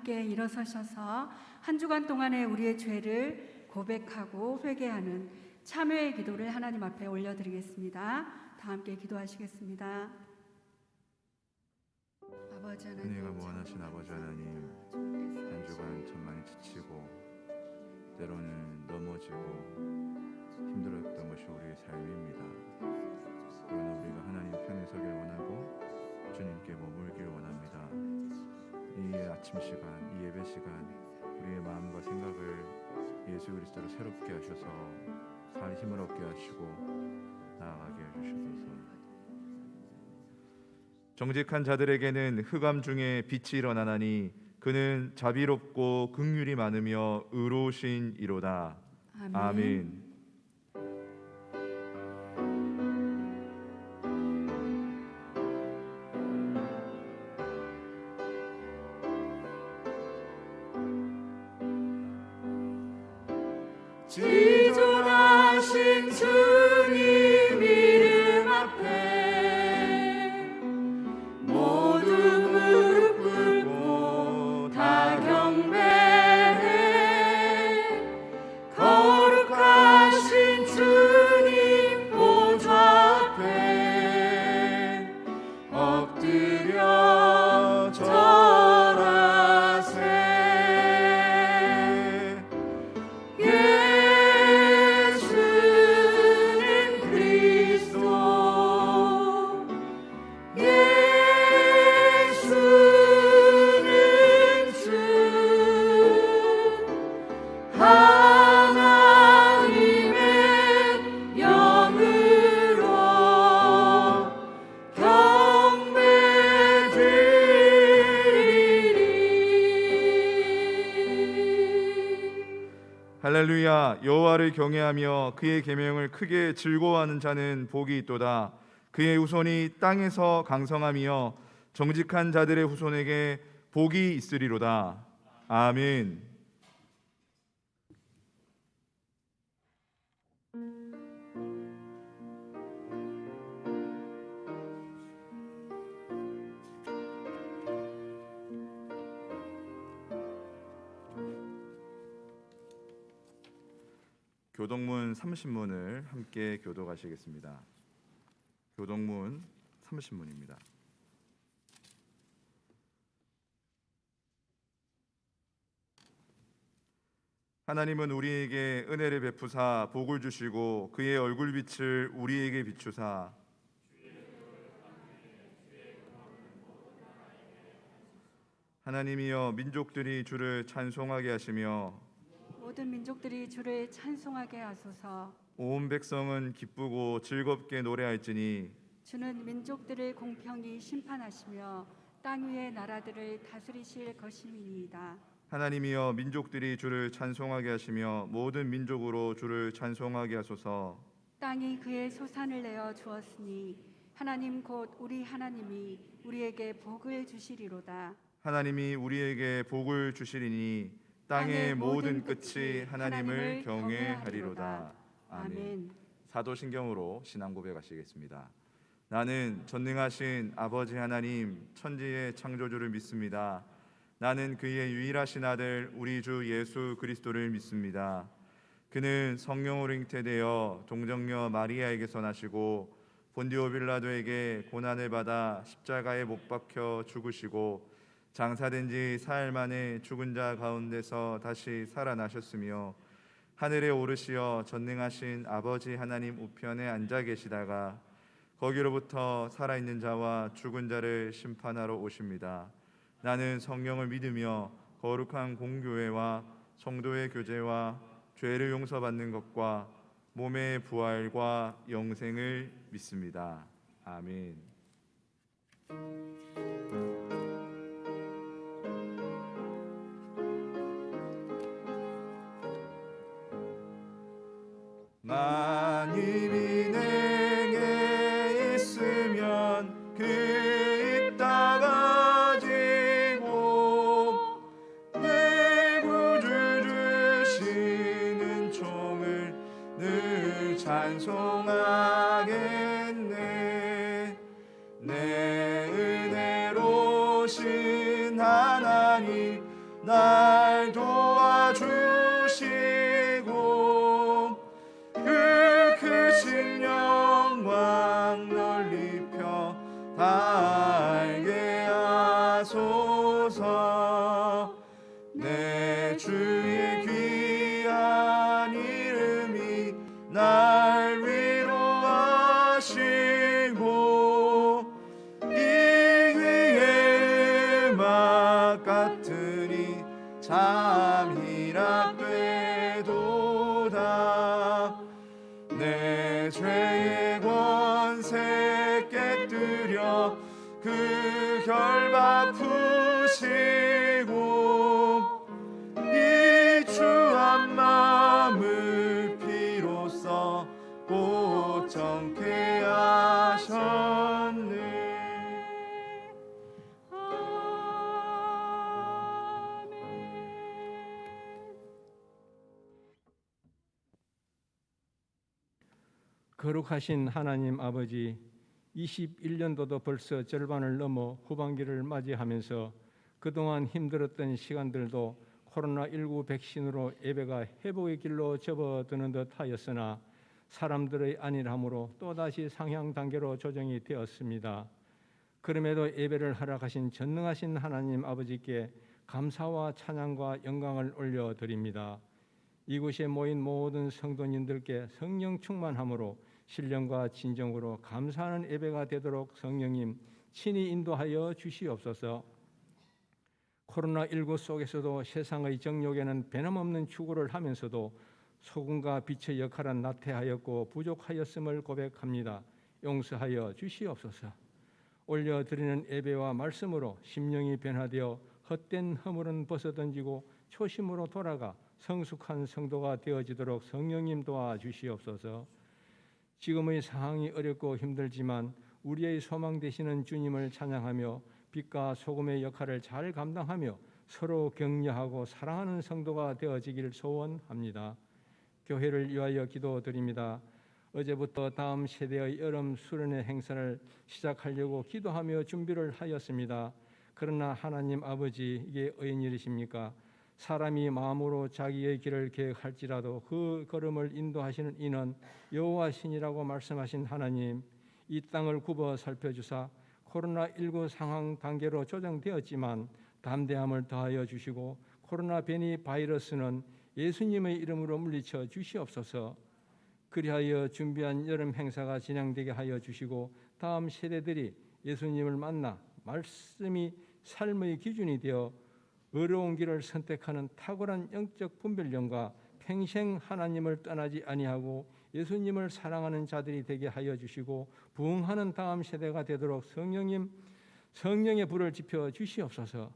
함께 일어서셔서 한 주간 동안의 우리의 죄를 고백하고 회개하는 참회의 기도를 하나님 앞에 올려드리겠습니다. 다 함께 기도하시겠습니다. 아버지 하나님, 은혜가 무한하신 아버지 하나님, 한 주간 천만이 지치고 때로는 넘어지고 힘들었던 것이 우리의 삶입니다. 그러나 우리가 하나님 편에 서길 원하고 주님께 머물길 원합니다. 이 아침 시간, 이 예배 시간, 우리의 마음과 생각을 예수 그리스도로 새롭게 하셔서 살 힘을 얻게 하시고 나아가게 해주시소서. 정직한 자들에게는 흑암 중에 빛이 일어나나니 그는 자비롭고 긍휼이 많으며 의로우신 이로다. 아멘. 지존하신 주님 이름 앞에 모두 무릎 꿇고 다 경배해. 거룩하신 주님 보좌 앞에 엎드려 절하세. 할렐루야. 여호와를 경외하며 그의 계명을 크게 즐거워하는 자는 복이 있도다. 그의 후손이 땅에서 강성하며 정직한 자들의 후손에게 복이 있으리로다. 아멘. 교동문 30문을 함께 교독하시겠습니다. 교동문 30문입니다. 하나님은 우리에게 은혜를 베푸사 복을 주시고 그의 얼굴빛을 우리에게 비추사 하나님이여 민족들이 주를 찬송하게 하시며 모든 민족들이 주를 찬송하게 하소서. 온 백성은 기쁘고 즐겁게 노래할지니 주는 민족들을 공평히 심판하시며 땅 위의 나라들을 다스리실 것임이니이다. 하나님이여 민족들이 주를 찬송하게 하시며 모든 민족으로 주를 찬송하게 하소서. 땅이 그의 소산을 내어 주었으니 하나님 곧 우리 하나님이 우리에게 복을 주시리로다. 하나님이 우리에게 복을 주시리니 땅의 모든 끝이 하나님을 경외하리로다. 아멘. 사도신경으로 신앙 고백하시겠습니다. 나는 전능하신 아버지 하나님 천지의 창조주를 믿습니다. 나는 그의 유일하신 아들 우리 주 예수 그리스도를 믿습니다. 그는 성령으로 잉태되어 동정녀 마리아에게서 나시고 본디오 빌라도에게 고난을 받아 십자가에 못 박혀 죽으시고 장사된 지 사흘 만에 죽은 자 가운데서 다시 살아나셨으며 하늘에 오르시어 전능하신 아버지 하나님 우편에 앉아 계시다가 거기로부터 살아있는 자와 죽은 자를 심판하러 오십니다. 나는 성령을 믿으며 거룩한 공교회와 성도의 교제와 죄를 용서받는 것과 몸의 부활과 영생을 믿습니다. 아멘. 만일이 내게 있으면 그 입 닫아지고 내 구주 주시는 총을 늘 찬송하겠네. 내 은혜로신 하나님 날 도와주시고 그 크신 영광 널리 펴 달게 하소서. 내 주의 귀한 이름이 날 위로하시고 이 위에 음악 같으니 참 희락되도다. 내 죄의 권세 깨뜨려 그 결박 푸시고 이 주한 마음을 피로써 고정케 하셨네. 거룩하신 하나님 아버지, 21년도도 벌써 절반을 넘어 후반기를 맞이하면서 그동안 힘들었던 시간들도 코로나19 백신으로 예배가 회복의 길로 접어드는 듯 하였으나 사람들의 안일함으로 또다시 상향 단계로 조정이 되었습니다. 그럼에도 예배를 허락하신 전능하신 하나님 아버지께 감사와 찬양과 영광을 올려드립니다. 이곳에 모인 모든 성도님들께 성령 충만함으로 신령과 진정으로 감사하는 예배가 되도록 성령님 친히 인도하여 주시옵소서. 코로나19 속에서도 세상의 정욕에는 변함없는 추구를 하면서도 소금과 빛의 역할은 나태하였고 부족하였음을 고백합니다. 용서하여 주시옵소서. 올려드리는 예배와 말씀으로 심령이 변화되어 헛된 허물은 벗어던지고 초심으로 돌아가 성숙한 성도가 되어지도록 성령님 도와주시옵소서. 지금의 상황이 어렵고 힘들지만 우리의 소망 되시는 주님을 찬양하며 빛과 소금의 역할을 잘 감당하며 서로 격려하고 사랑하는 성도가 되어지길 소원합니다. 교회를 위하여 기도드립니다. 어제부터 다음 세대의 여름 수련회 행사를 시작하려고 기도하며 준비를 하였습니다. 그러나 하나님 아버지, 이게 의인일이십니까? 사람이 마음으로 자기의 길을 계획할지라도 그 걸음을 인도하시는 이는 여호와시니라고 말씀하신 하나님, 이 땅을 굽어 살펴주사 코로나19 상황 단계로 조정되었지만 담대함을 더하여 주시고 코로나 변이 바이러스는 예수님의 이름으로 물리쳐 주시옵소서. 그리하여 준비한 여름 행사가 진행되게 하여 주시고 다음 세대들이 예수님을 만나 말씀이 삶의 기준이 되어 어려운 길을 선택하는 탁월한 영적 분별력과 평생 하나님을 떠나지 아니하고 예수님을 사랑하는 자들이 되게 하여 주시고 부흥하는 다음 세대가 되도록 성령의 불을 지펴 주시옵소서.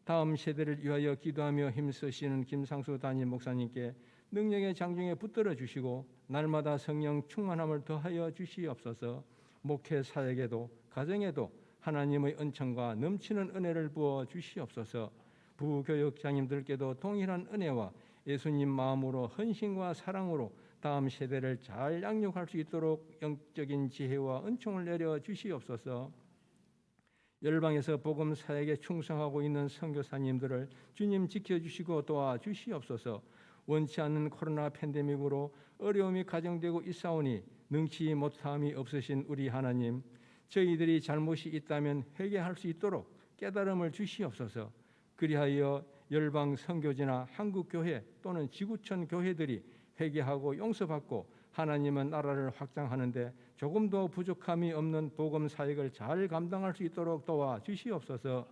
다음 세대를 위하여 기도하며 힘쓰시는 김상수 담임 목사님께 능력의 장중에 붙들어 주시고 날마다 성령 충만함을 더하여 주시옵소서. 목회 사역에도 가정에도 하나님의 은총과 넘치는 은혜를 부어 주시옵소서. 부교육장님들께도 동일한 은혜와 예수님 마음으로 헌신과 사랑으로 다음 세대를 잘 양육할 수 있도록 영적인 지혜와 은총을 내려 주시옵소서. 열방에서 복음 사역에 충성하고 있는 선교사님들을 주님 지켜주시고 도와주시옵소서. 원치 않는 코로나 팬데믹으로 어려움이 가정되고 있사오니 능치 못함이 없으신 우리 하나님, 저희들이 잘못이 있다면 회개할 수 있도록 깨달음을 주시옵소서. 그리하여 열방 선교지나 한국교회 또는 지구촌 교회들이 회개하고 용서받고 하나님의 나라를 확장하는데 조금도 부족함이 없는 복음 사역을 잘 감당할 수 있도록 도와주시옵소서.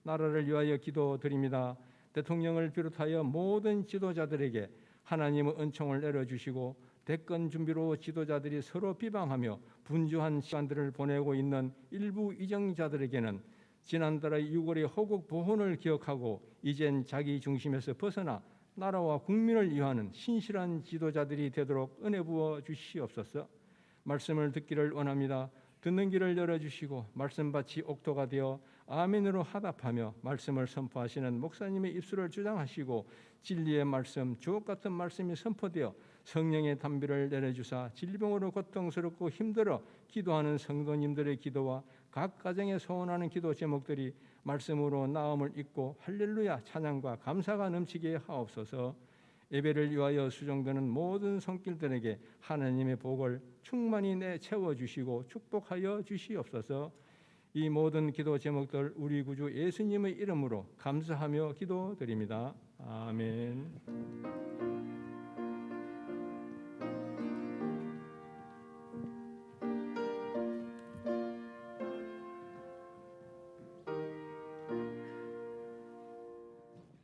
나라를 위하여 기도드립니다. 대통령을 비롯하여 모든 지도자들에게 하나님의 은총을 내려주시고 대권 준비로 지도자들이 서로 비방하며 분주한 시간들을 보내고 있는 일부 이정자들에게는 지난달의 6월의 호국 보훈을 기억하고 이젠 자기 중심에서 벗어나 나라와 국민을 위하는 신실한 지도자들이 되도록 은혜 부어 주시옵소서. 말씀을 듣기를 원합니다. 듣는 길을 열어주시고 말씀밭이 옥토가 되어 아멘으로 화답하며 말씀을 선포하시는 목사님의 입술을 주장하시고 진리의 말씀, 주옥 같은 말씀이 선포되어 성령의 담비를 내려주사 질병으로 고통스럽고 힘들어 기도하는 성도님들의 기도와 각 가정에 소원하는 기도 제목들이 말씀으로 나음을 입고 할렐루야 찬양과 감사가 넘치게 하옵소서. 예배를 위하여 수정되는 모든 손길들에게 하나님의 복을 충만히 채워 주시고 축복하여 주시옵소서. 이 모든 기도 제목들 우리 구주 예수님의 이름으로 감사하며 기도드립니다. 아멘.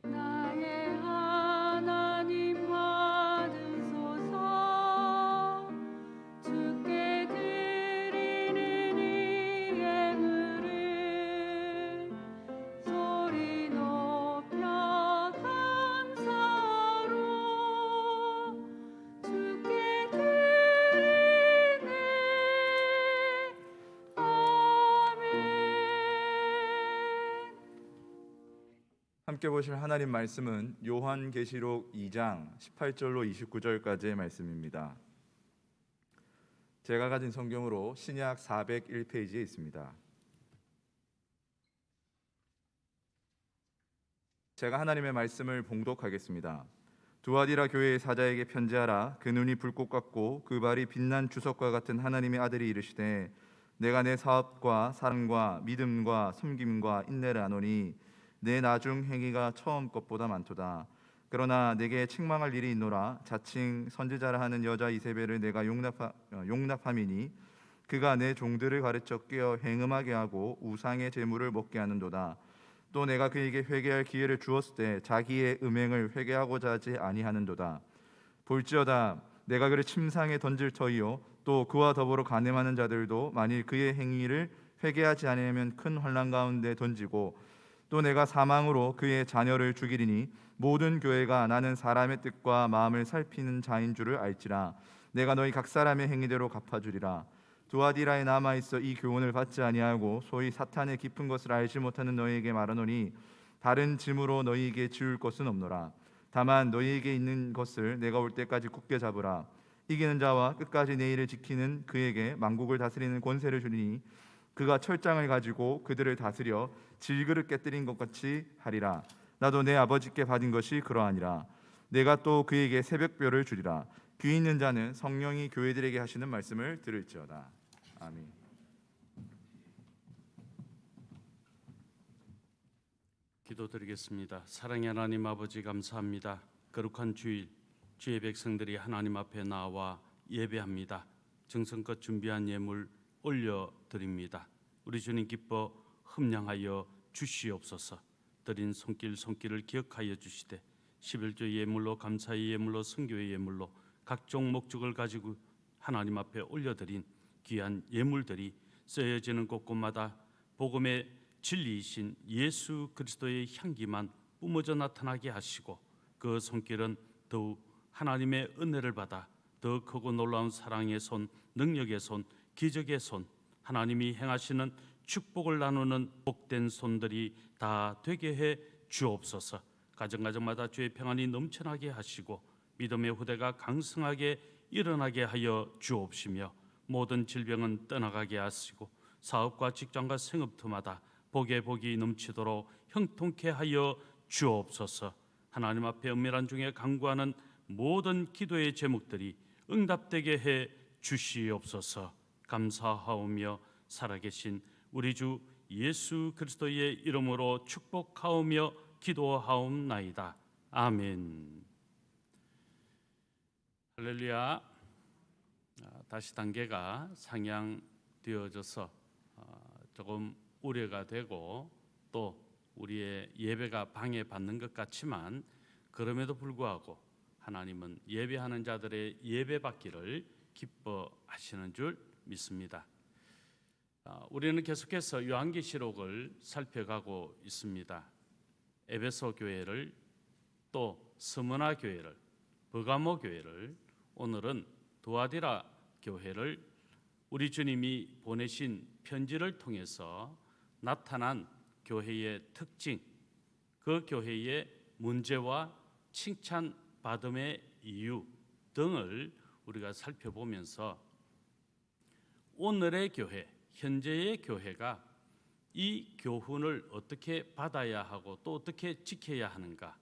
나의 하나님 받으소서. 주께 드리는 이 예물을 소리 높여 감사로 주께 드리네. 아멘. 함께 보실 하나님 말씀은 요한계시록 2장 18절로 29절까지의 말씀입니다. 제가 가진 성경으로 신약 401페이지에 있습니다. 제가 하나님의 말씀을 봉독하겠습니다. 두아디라 교회의 사자에게 편지하라. 그 눈이 불꽃 같고 그 발이 빛난 주석과 같은 하나님의 아들이 이르시되 내가 내 사업과 사랑과 믿음과 섬김과 인내를 아노니 내 나중 행위가 처음 것보다 많도다. 그러나 내게 책망할 일이 있노라. 자칭 선지자라 하는 여자 이세벨을 내가 용납함이니 그가 내 종들을 가르쳐 깨어 행음하게 하고 우상의 제물을 먹게 하는도다. 또 내가 그에게 회개할 기회를 주었을 때 자기의 음행을 회개하고자 하지 아니하는도다. 볼지어다 내가 그를 침상에 던질 터이요 또 그와 더불어 간음하는 자들도 만일 그의 행위를 회개하지 아니하면 큰 환난 가운데 던지고 또 내가 사망으로 그의 자녀를 죽이리니 모든 교회가 나는 사람의 뜻과 마음을 살피는 자인 줄을 알지라. 내가 너희 각 사람의 행위대로 갚아주리라. 두아디라에 남아있어 이 교훈을 받지 아니하고 소위 사탄의 깊은 것을 알지 못하는 너희에게 말하노니 다른 짐으로 너희에게 지울 것은 없노라. 다만 너희에게 있는 것을 내가 올 때까지 굳게 잡으라. 이기는 자와 끝까지 내 일을 지키는 그에게 만국을 다스리는 권세를 주리니 그가 철장을 가지고 그들을 다스려 질그릇 깨뜨린 것 같이 하리라. 나도 내 아버지께 받은 것이 그러하니라. 내가 또 그에게 새벽별을 주리라. 귀 있는 자는 성령이 교회들에게 하시는 말씀을 들을지어다. 아멘. 기도드리겠습니다. 사랑의 하나님 아버지 감사합니다. 거룩한 주일 주의 백성들이 하나님 앞에 나와 예배합니다. 정성껏 준비한 예물 올려드립니다. 우리 주님 기뻐 흠량하여 주시옵소서. 드린 손길을 기억하여 주시되 11조 예물로 감사의 예물로 선교의 예물로 각종 목적을 가지고 하나님 앞에 올려드린 귀한 예물들이 쓰여지는 곳곳마다 복음의 진리이신 예수 그리스도의 향기만 뿜어져 나타나게 하시고 그 손길은 더욱 하나님의 은혜를 받아 더 크고 놀라운 사랑의 손, 능력의 손, 기적의 손, 하나님이 행하시는 축복을 나누는 복된 손들이 다 되게 해 주옵소서. 가정가정마다 주의 평안이 넘쳐나게 하시고 믿음의 후대가 강성하게 일어나게 하여 주옵시며 모든 질병은 떠나가게 하시고 사업과 직장과 생업터마다 복의 복이 넘치도록 형통케 하여 주옵소서. 하나님 앞에 은밀한 중에 간구하는 모든 기도의 제목들이 응답되게 해 주시옵소서. 감사하오며 살아계신 우리 주 예수 그리스도의 이름으로 축복하오며 기도하옵나이다. 아멘. 할렐루야. 다시 단계가 상향되어져서 조금 우려가 되고 또 우리의 예배가 방해받는 것 같지만 그럼에도 불구하고 하나님은 예배하는 자들의 예배받기를 기뻐하시는 줄 믿습니다. 우리는 계속해서 요한계시록을 살펴가고 있습니다. 에베소 교회를 또 스무나 교회를 버가모 교회를 오늘은 두아디라 교회를 우리 주님이 보내신 편지를 통해서 나타난 교회의 특징, 그 교회의 문제와 칭찬받음의 이유 등을 우리가 살펴보면서 오늘의 교회, 현재의 교회가 이 교훈을 어떻게 받아야 하고 또 어떻게 지켜야 하는가,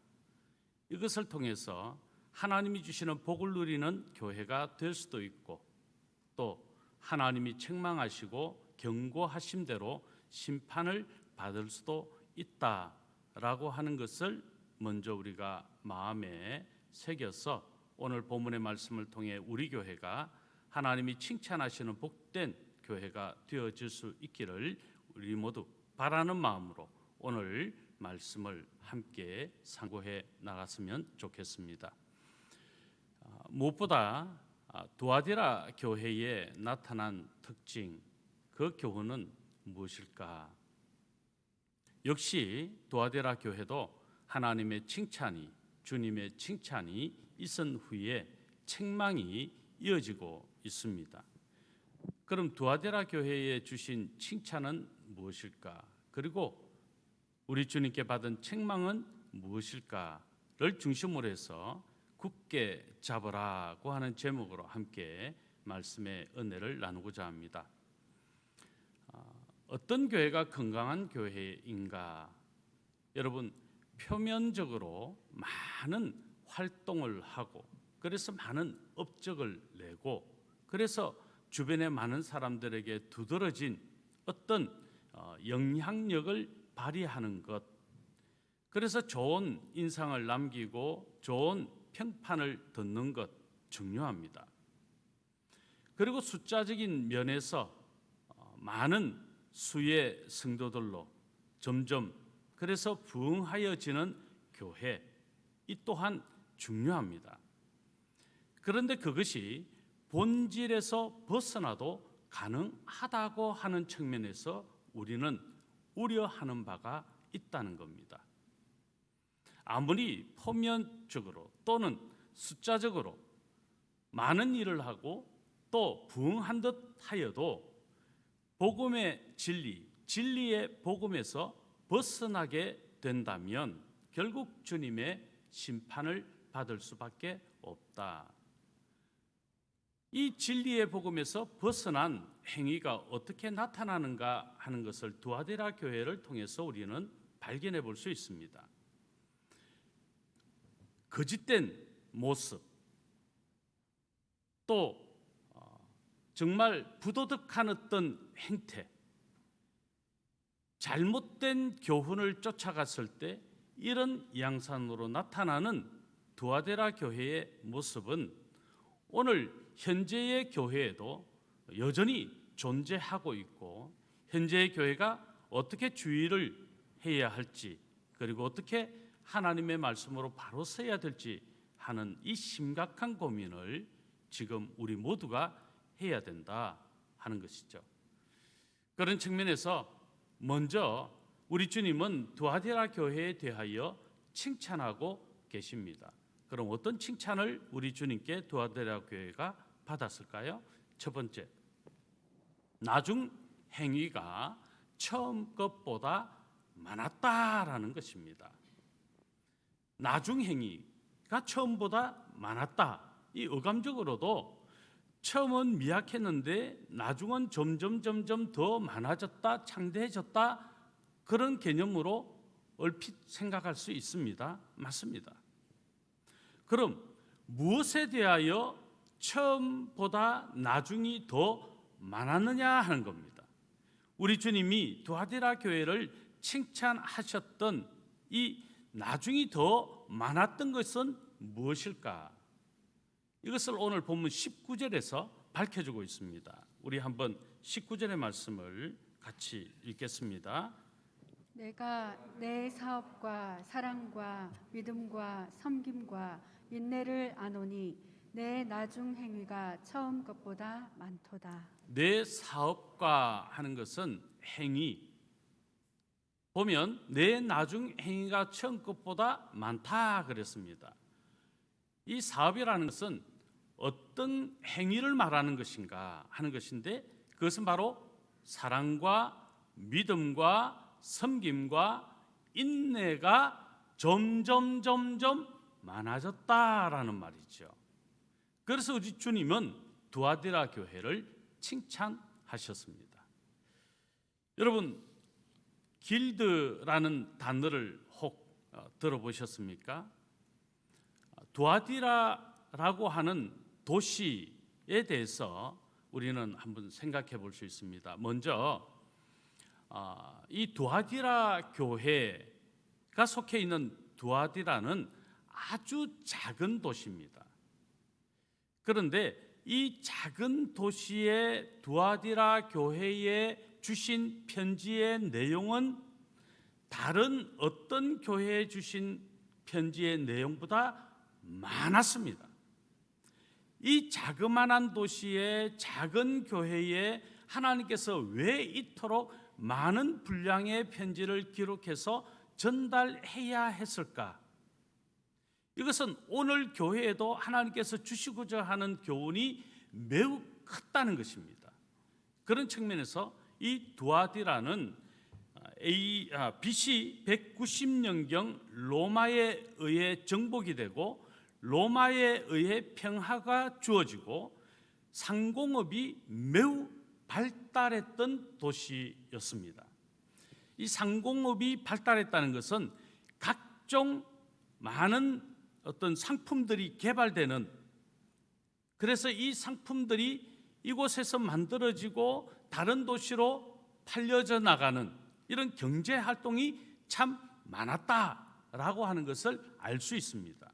이것을 통해서 하나님이 주시는 복을 누리는 교회가 될 수도 있고, 또 하나님이 책망하시고 경고하신 대로 심판을 받을 수도 있다라고 하는 것을 먼저 우리가 마음에 새겨서 오늘 본문의 말씀을 통해 우리 교회가 하나님이 칭찬하시는 복된 교회가 되어질 수 있기를 우리 모두 바라는 마음으로 오늘 말씀을 함께 상고해 나갔으면 좋겠습니다. 무엇보다 두아디라 교회에 나타난 특징, 그 교훈은 무엇일까? 역시 두아디라 교회도 하나님의 칭찬이, 주님의 칭찬이 있은 후에 책망이 이어지고 있습니다. 그럼 두아디라 교회에 주신 칭찬은 무엇일까? 그리고 우리 주님께 받은 책망은 무엇일까를 중심으로 해서 굳게 잡으라고 하는 제목으로 함께 말씀의 은혜를 나누고자 합니다. 어떤 교회가 건강한 교회인가? 여러분, 표면적으로 많은 활동을 하고, 그래서 많은 업적을 내고, 그래서 주변의 많은 사람들에게 두드러진 어떤 영향력을 발휘하는 것, 그래서 좋은 인상을 남기고 좋은 평판을 듣는 것 중요합니다. 그리고 숫자적인 면에서 많은 수의 성도들로 점점 그래서 부흥하여지는 교회, 이 또한 중요합니다. 그런데 그것이 본질에서 벗어나도 가능하다고 하는 측면에서 우리는 우려하는 바가 있다는 겁니다. 아무리 표면적으로 또는 숫자적으로 많은 일을 하고 또 부흥한 듯 하여도 복음의 진리, 진리의 복음에서 벗어나게 된다면 결국 주님의 심판을 받을 수밖에 없다. 이 진리의 복음에서 벗어난 행위가 어떻게 나타나는가 하는 것을 두아디라 교회를 통해서 우리는 발견해 볼 수 있습니다. 거짓된 모습, 또 정말 부도덕한 어떤 행태, 잘못된 교훈을 쫓아갔을 때 이런 양상으로 나타나는 두아디라 교회의 모습은 오늘 현재의 교회에도 여전히 존재하고 있고, 현재의 교회가 어떻게 주의를 해야 할지, 그리고 어떻게 하나님의 말씀으로 바로 서야 될지 하는 이 심각한 고민을 지금 우리 모두가 해야 된다 하는 것이죠. 그런 측면에서 먼저 우리 주님은 두아디라 교회에 대하여 칭찬하고 계십니다. 그럼 어떤 칭찬을 우리 주님께 두아디라 교회가 받았을까요? 첫 번째, 나중 행위가 처음 것보다 많았다라는 것입니다. 나중 행위가 처음보다 많았다. 이 어감적으로도 처음은 미약했는데 나중은 점점 더 많아졌다, 창대해졌다, 그런 개념으로 얼핏 생각할 수 있습니다. 맞습니다. 그럼 무엇에 대하여 처음보다 나중이 더 많았느냐 하는 겁니다. 우리 주님이 두아디라 교회를 칭찬하셨던 이 나중이 더 많았던 것은 무엇일까? 이것을 오늘 본문 19절에서 밝혀주고 있습니다. 우리 한번 19절의 말씀을 같이 읽겠습니다. 내가 내 사업과 사랑과 믿음과 섬김과 인내를 아노니 내 나중 행위가 처음 것보다 많도다. 내 사업과 하는 것은 행위, 보면 내 나중 행위가 처음 것보다 많다 그랬습니다. 이 사업이라는 것은 어떤 행위를 말하는 것인가 하는 것인데, 그것은 바로 사랑과 믿음과 섬김과 인내가 점점 많아졌다라는 말이죠. 그래서 우리 주님은 두아디라 교회를 칭찬하셨습니다. 여러분, 길드라는 단어를 혹 들어보셨습니까? 두아디라라고 하는 도시에 대해서 우리는 한번 생각해 볼 수 있습니다. 먼저 이 두아디라 교회가 속해 있는 두아디라는 아주 작은 도시입니다. 그런데 이 작은 도시의 두아디라 교회에 주신 편지의 내용은 다른 어떤 교회에 주신 편지의 내용보다 많았습니다. 이 자그마한 도시의 작은 교회에 하나님께서 왜 이토록 많은 분량의 편지를 기록해서 전달해야 했을까? 이것은 오늘 교회에도 하나님께서 주시고자 하는 교훈이 매우 컸다는 것입니다. 그런 측면에서 이 두아디라는 BC 190년경 로마에 의해 정복이 되고 로마에 의해 평화가 주어지고 상공업이 매우 발달했던 도시였습니다. 이 상공업이 발달했다는 것은 각종 많은 어떤 상품들이 개발되는, 그래서 이 상품들이 이곳에서 만들어지고 다른 도시로 팔려져 나가는 이런 경제 활동이 참 많았다라고 하는 것을 알 수 있습니다.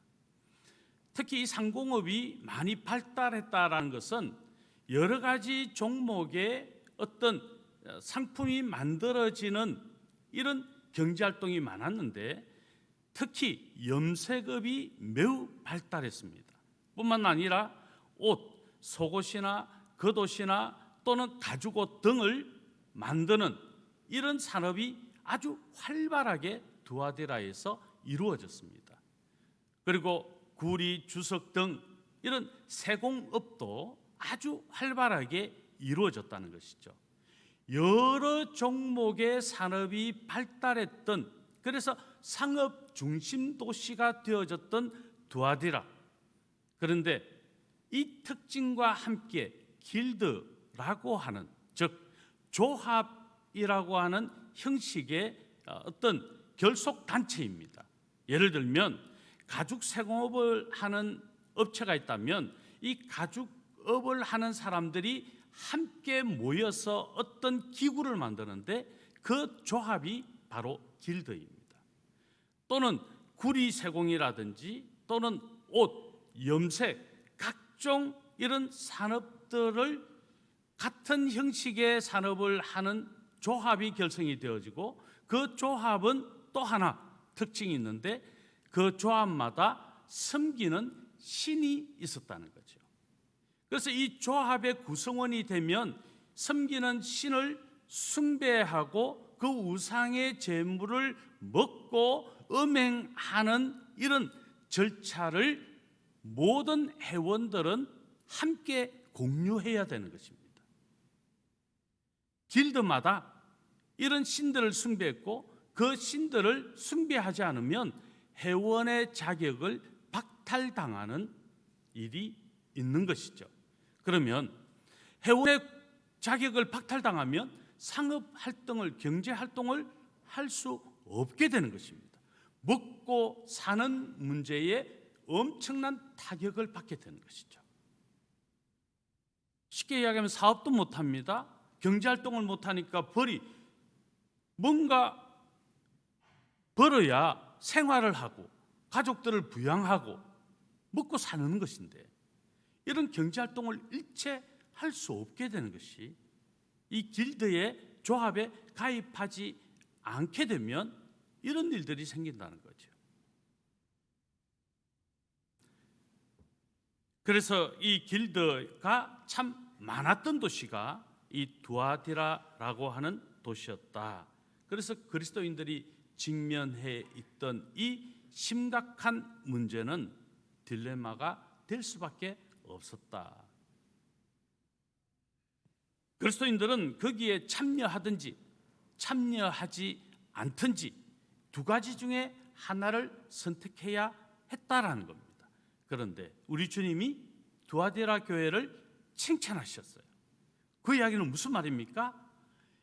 특히 이 상공업이 많이 발달했다라는 것은 여러 가지 종목의 어떤 상품이 만들어지는 이런 경제 활동이 많았는데 특히 염색업이 매우 발달했습니다. 뿐만 아니라 옷, 속옷이나 겉옷이나 또는 가죽옷 등을 만드는 이런 산업이 아주 활발하게 두아디라에서 이루어졌습니다. 그리고 구리, 주석 등 이런 세공업도 아주 활발하게 이루어졌다는 것이죠. 여러 종목의 산업이 발달했던, 그래서 상업 중심 도시가 되어졌던 두아디라. 그런데 이 특징과 함께 길드라고 하는, 즉 조합이라고 하는 형식의 어떤 결속 단체입니다. 예를 들면 가죽 세공업을 하는 업체가 있다면 이 가죽업을 하는 사람들이 함께 모여서 어떤 기구를 만드는데 그 조합이 바로 길드입니다. 또는 구리 세공이라든지 또는 옷, 염색, 각종 이런 산업들을 같은 형식의 산업을 하는 조합이 결성이 되어지고 그 조합은 또 하나 특징이 있는데 그 조합마다 섬기는 신이 있었다는 거죠. 그래서 이 조합의 구성원이 되면 섬기는 신을 숭배하고 그 우상의 제물을 먹고 음행하는 이런 절차를 모든 회원들은 함께 공유해야 되는 것입니다. 길드마다 이런 신들을 숭배했고 그 신들을 숭배하지 않으면 회원의 자격을 박탈당하는 일이 있는 것이죠. 그러면 회원의 자격을 박탈당하면 상업 활동을, 경제 활동을 할 수 없게 되는 것입니다. 먹고 사는 문제에 엄청난 타격을 받게 되는 것이죠. 쉽게 이야기하면 사업도 못합니다. 경제 활동을 못하니까 뭔가 벌어야 생활을 하고 가족들을 부양하고 먹고 사는 것인데 이런 경제 활동을 일체 할 수 없게 되는 것이 이 길드의 조합에 가입하지 않게 되면 이런 일들이 생긴다는 거죠. 그래서 이 길드가 참 많았던 도시가 이 두아디라라고 하는 도시였다. 그래서 그리스도인들이 직면해 있던 이 심각한 문제는 딜레마가 될 수밖에 없었다. 그리스도인들은 거기에 참여하든지 참여하지 않든지 두 가지 중에 하나를 선택해야 했다라는 겁니다. 그런데 우리 주님이 두아디라 교회를 칭찬하셨어요. 그 이야기는 무슨 말입니까?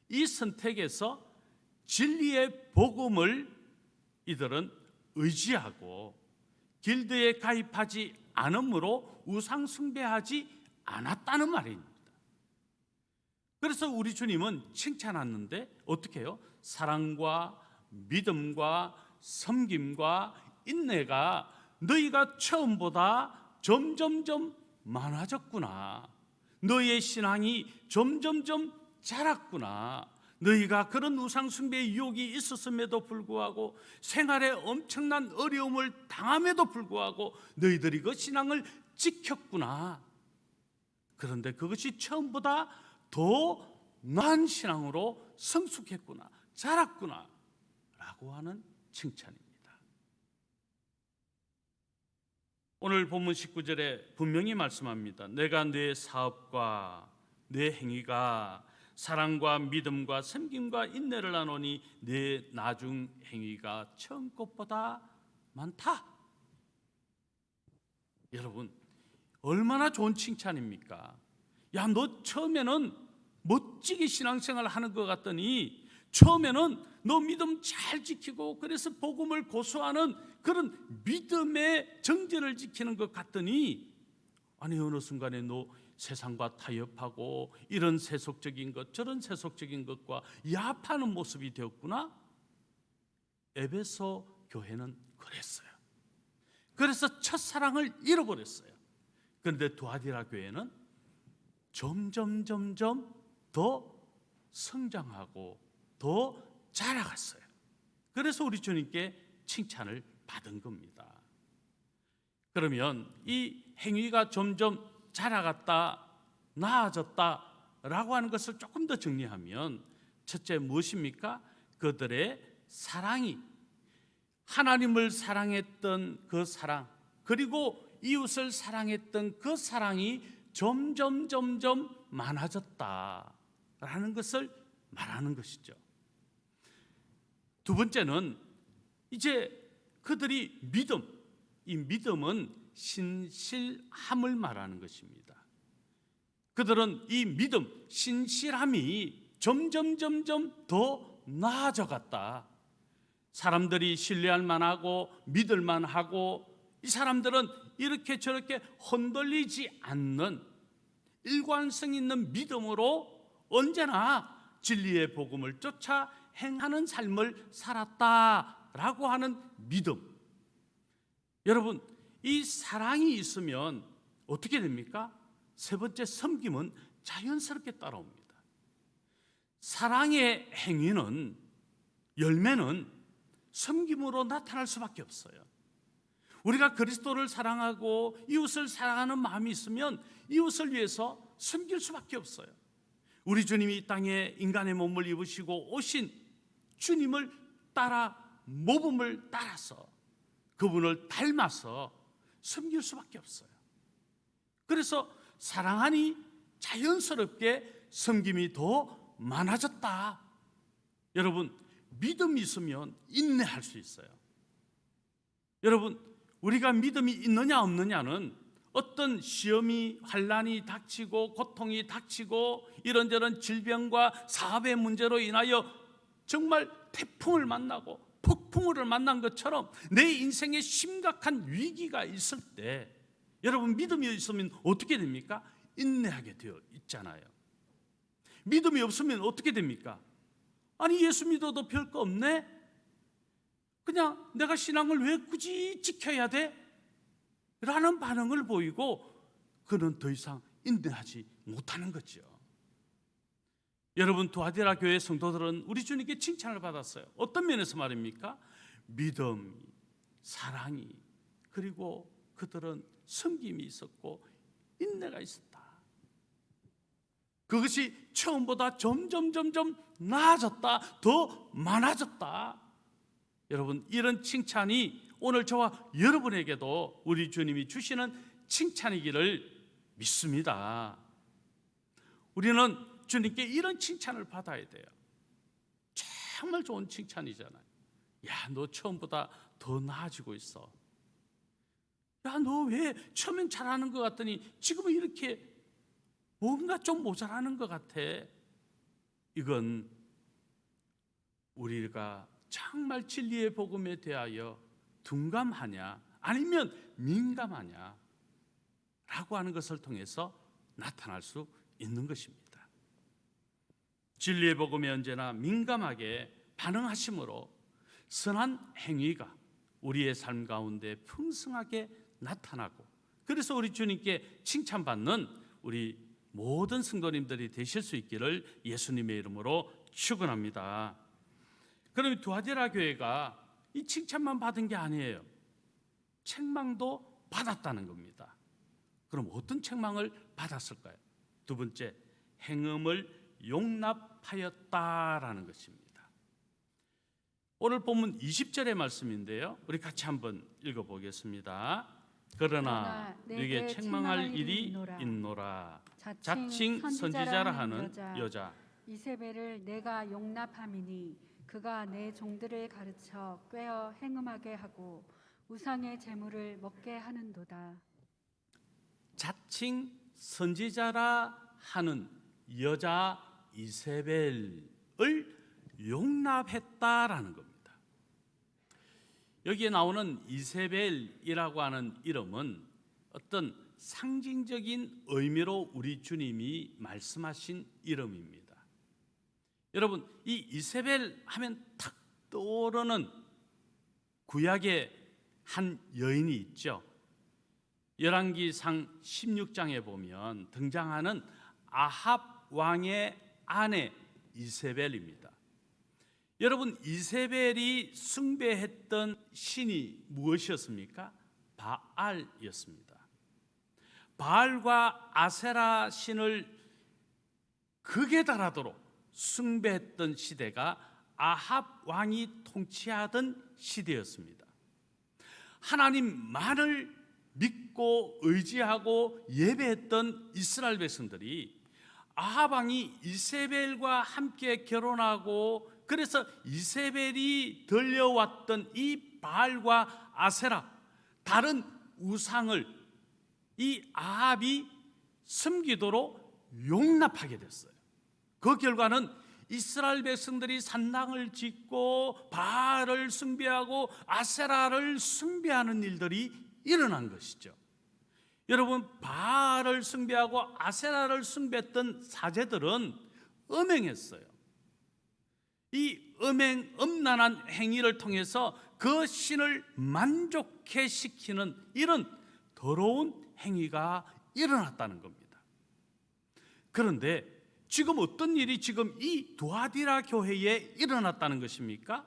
이 선택에서 진리의 복음을 이들은 의지하고 길드에 가입하지 않으므로 우상 숭배하지 않았다는 말입니다. 그래서 우리 주님은 칭찬하는데 어떻게 해요? 사랑과 믿음과 섬김과 인내가 너희가 처음보다 점점점 많아졌구나. 너희의 신앙이 점점점 자랐구나. 너희가 그런 우상 숭배의 유혹이 있었음에도 불구하고 생활에 엄청난 어려움을 당함에도 불구하고 너희들이 그 신앙을 지켰구나. 그런데 그것이 처음보다 더 나은 신앙으로 성숙했구나, 자랐구나 라고 하는 칭찬입니다. 오늘 본문 19절에 분명히 말씀합니다. 내가 내 사업과 내 행위가 사랑과 믿음과 섬김과 인내를 나누니 내 나중 행위가 처음 것보다 많다. 여러분, 얼마나 좋은 칭찬입니까? 야, 너 처음에는 멋지게 신앙생활을 하는 것 같더니 처음에는 너 믿음 잘 지키고 그래서 복음을 고수하는 그런 믿음의 정제를 지키는 것 같더니 아니 어느 순간에 너 세상과 타협하고 이런 세속적인 것 저런 세속적인 것과 야합하는 모습이 되었구나. 에베소 교회는 그랬어요. 그래서 첫사랑을 잃어버렸어요. 그런데 두아디라 교회는 점점 더 성장하고 더 자라갔어요. 그래서 우리 주님께 칭찬을 받은 겁니다. 그러면 이 행위가 점점 자라갔다, 나아졌다라고 하는 것을 조금 더 정리하면 첫째 무엇입니까? 그들의 사랑이 하나님을 사랑했던 그 사랑 그리고 이웃을 사랑했던 그 사랑이 점점 많아졌다라는 것을 말하는 것이죠. 두 번째는 이제 그들이 믿음, 이 믿음은 신실함을 말하는 것입니다. 그들은 이 믿음, 신실함이 점점 더 나아져 갔다. 사람들이 신뢰할 만하고 믿을 만하고 이 사람들은 이렇게 저렇게 흔들리지 않는 일관성 있는 믿음으로 언제나 진리의 복음을 쫓아 행하는 삶을 살았다라고 하는 믿음. 여러분, 이 사랑이 있으면 어떻게 됩니까? 세 번째 섬김은 자연스럽게 따라옵니다. 사랑의 행위는 열매는 섬김으로 나타날 수밖에 없어요. 우리가 그리스도를 사랑하고 이웃을 사랑하는 마음이 있으면 이웃을 위해서 섬길 수밖에 없어요. 우리 주님이 이 땅에 인간의 몸을 입으시고 오신 주님을 따라 모범을 따라서 그분을 닮아서 섬길 수밖에 없어요. 그래서 사랑하니 자연스럽게 섬김이 더 많아졌다. 여러분, 믿음이 있으면 인내할 수 있어요. 여러분, 우리가 믿음이 있느냐 없느냐는 어떤 시험이 환난이 닥치고 고통이 닥치고 이런저런 질병과 사업의 문제로 인하여 정말 태풍을 만나고 폭풍우를 만난 것처럼 내 인생에 심각한 위기가 있을 때 여러분 믿음이 있으면 어떻게 됩니까? 인내하게 되어 있잖아요. 믿음이 없으면 어떻게 됩니까? 아니 예수 믿어도 별거 없네? 그냥 내가 신앙을 왜 굳이 지켜야 돼? 라는 반응을 보이고 그는 더 이상 인내하지 못하는 거죠. 여러분, 두아디라 교회 성도들은 우리 주님께 칭찬을 받았어요. 어떤 면에서 말입니까? 믿음, 사랑이, 그리고 그들은 섬김이 있었고 인내가 있었다. 그것이 처음보다 점점 나아졌다, 더 많아졌다. 여러분, 이런 칭찬이 오늘 저와 여러분에게도 우리 주님이 주시는 칭찬이기를 믿습니다. 우리는 주님께 이런 칭찬을 받아야 돼요. 정말 좋은 칭찬이잖아요. 야, 너 처음보다 더 나아지고 있어. 야, 너 왜 처음엔 잘하는 것 같더니 지금은 이렇게 뭔가 좀 모자라는 것 같아. 이건 우리가 정말 진리의 복음에 대하여 둔감하냐 아니면 민감하냐 라고 하는 것을 통해서 나타날 수 있는 것입니다. 진리의 복음에 언제나 민감하게 반응하심으로 선한 행위가 우리의 삶 가운데 풍성하게 나타나고, 그래서 우리 주님께 칭찬받는 우리 모든 성도님들이 되실 수 있기를 예수님의 이름으로 축원합니다. 그럼 두아디라 교회가 이 칭찬만 받은 게 아니에요. 책망도 받았다는 겁니다. 그럼 어떤 책망을 받았을까요? 두 번째, 행음을 용납하였다라는 것입니다. 오늘 본문 20절의 말씀인데요, 우리 같이 한번 읽어보겠습니다. 그러나 네게 책망할 일이 있노라. 자칭 선지자라 하는 여자 이세벨을 내가 용납함이니 그가 내 종들을 가르쳐 꾀어 행음하게 하고 우상의 제물을 먹게 하는도다. 자칭 선지자라 하는 여자 이세벨을 용납했다라는 겁니다. 여기에 나오는 이세벨이라고 하는 이름은 어떤 상징적인 의미로 우리 주님이 말씀하신 이름입니다. 여러분, 이 이세벨 하면 탁 떠오르는 구약의 한 여인이 있죠. 열왕기상 16장에 보면 등장하는 아합 왕의 아내 이세벨입니다. 여러분, 이세벨이 숭배했던 신이 무엇이었습니까? 바알이었습니다. 바알과 아세라 신을 극에 달하도록 숭배했던 시대가 아합 왕이 통치하던 시대였습니다. 하나님만을 믿고 의지하고 예배했던 이스라엘 백성들이 아합 왕이 이세벨과 함께 결혼하고, 그래서 이세벨이 들려왔던 이 바알과 아세라, 다른 우상을 이 아합이 섬기도록 용납하게 됐어요. 그 결과는 이스라엘 백성들이 산당을 짓고 바알을 숭배하고 아세라를 숭배하는 일들이 일어난 것이죠. 여러분, 바알을 숭배하고 아세라를 숭배했던 사제들은 음행했어요. 이 음란한 행위를 통해서 그 신을 만족해 시키는 이런 더러운 행위가 일어났다는 겁니다. 그런데 지금 어떤 일이 지금 이 두아디라 교회에 일어났다는 것입니까?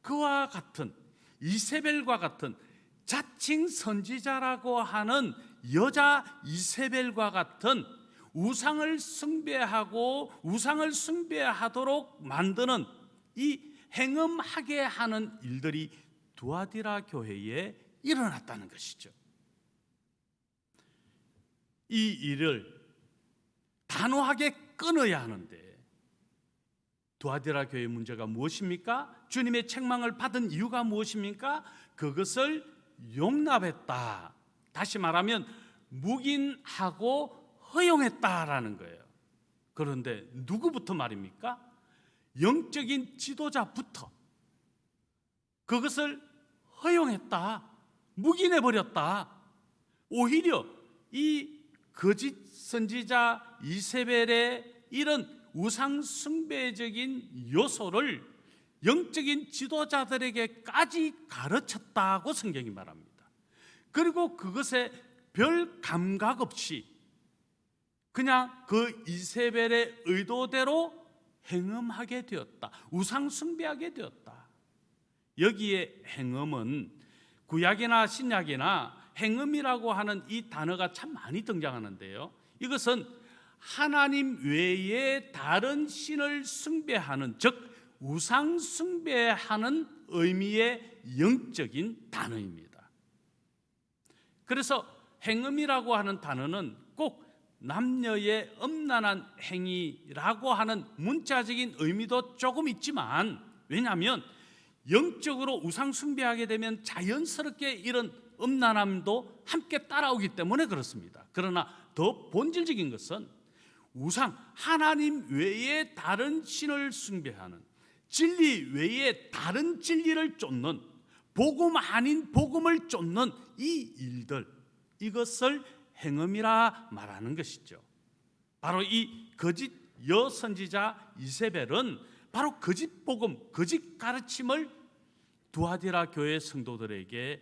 그와 같은 이세벨과 같은 자칭 선지자라고 하는 여자 이세벨과 같은 우상을 숭배하고 우상을 숭배하도록 만드는 이 행음하게 하는 일들이 두아디라 교회에 일어났다는 것이죠. 이 일을 단호하게 끊어야 하는데 두아디라 교회의 문제가 무엇입니까? 주님의 책망을 받은 이유가 무엇입니까? 그것을 용납했다. 다시 말하면 묵인하고 허용했다라는 거예요. 그런데 누구부터 말입니까? 영적인 지도자부터 그것을 허용했다, 묵인해버렸다. 오히려 이 거짓 선지자 이세벨의 이런 우상 숭배적인 요소를 영적인 지도자들에게까지 가르쳤다고 성경이 말합니다. 그리고 그것에 별 감각 없이 그냥 그 이세벨의 의도대로 행음하게 되었다, 우상 숭배하게 되었다. 여기에 행음은 구약이나 신약이나 행음이라고 하는 이 단어가 참 많이 등장하는데요, 이것은 하나님 외에 다른 신을 숭배하는, 즉 우상 숭배하는 의미의 영적인 단어입니다. 그래서 행음이라고 하는 단어는 꼭 남녀의 음란한 행위라고 하는 문자적인 의미도 조금 있지만, 왜냐하면 영적으로 우상 숭배하게 되면 자연스럽게 이런 음란함도 함께 따라오기 때문에 그렇습니다. 그러나 더 본질적인 것은 우상, 하나님 외에 다른 신을 숭배하는, 진리 외에 다른 진리를 쫓는, 복음 아닌 복음을 쫓는 이 일들, 이것을 행음이라 말하는 것이죠. 바로 이 거짓 여선지자 이세벨은 바로 거짓 복음, 거짓 가르침을 두아디라 교회 성도들에게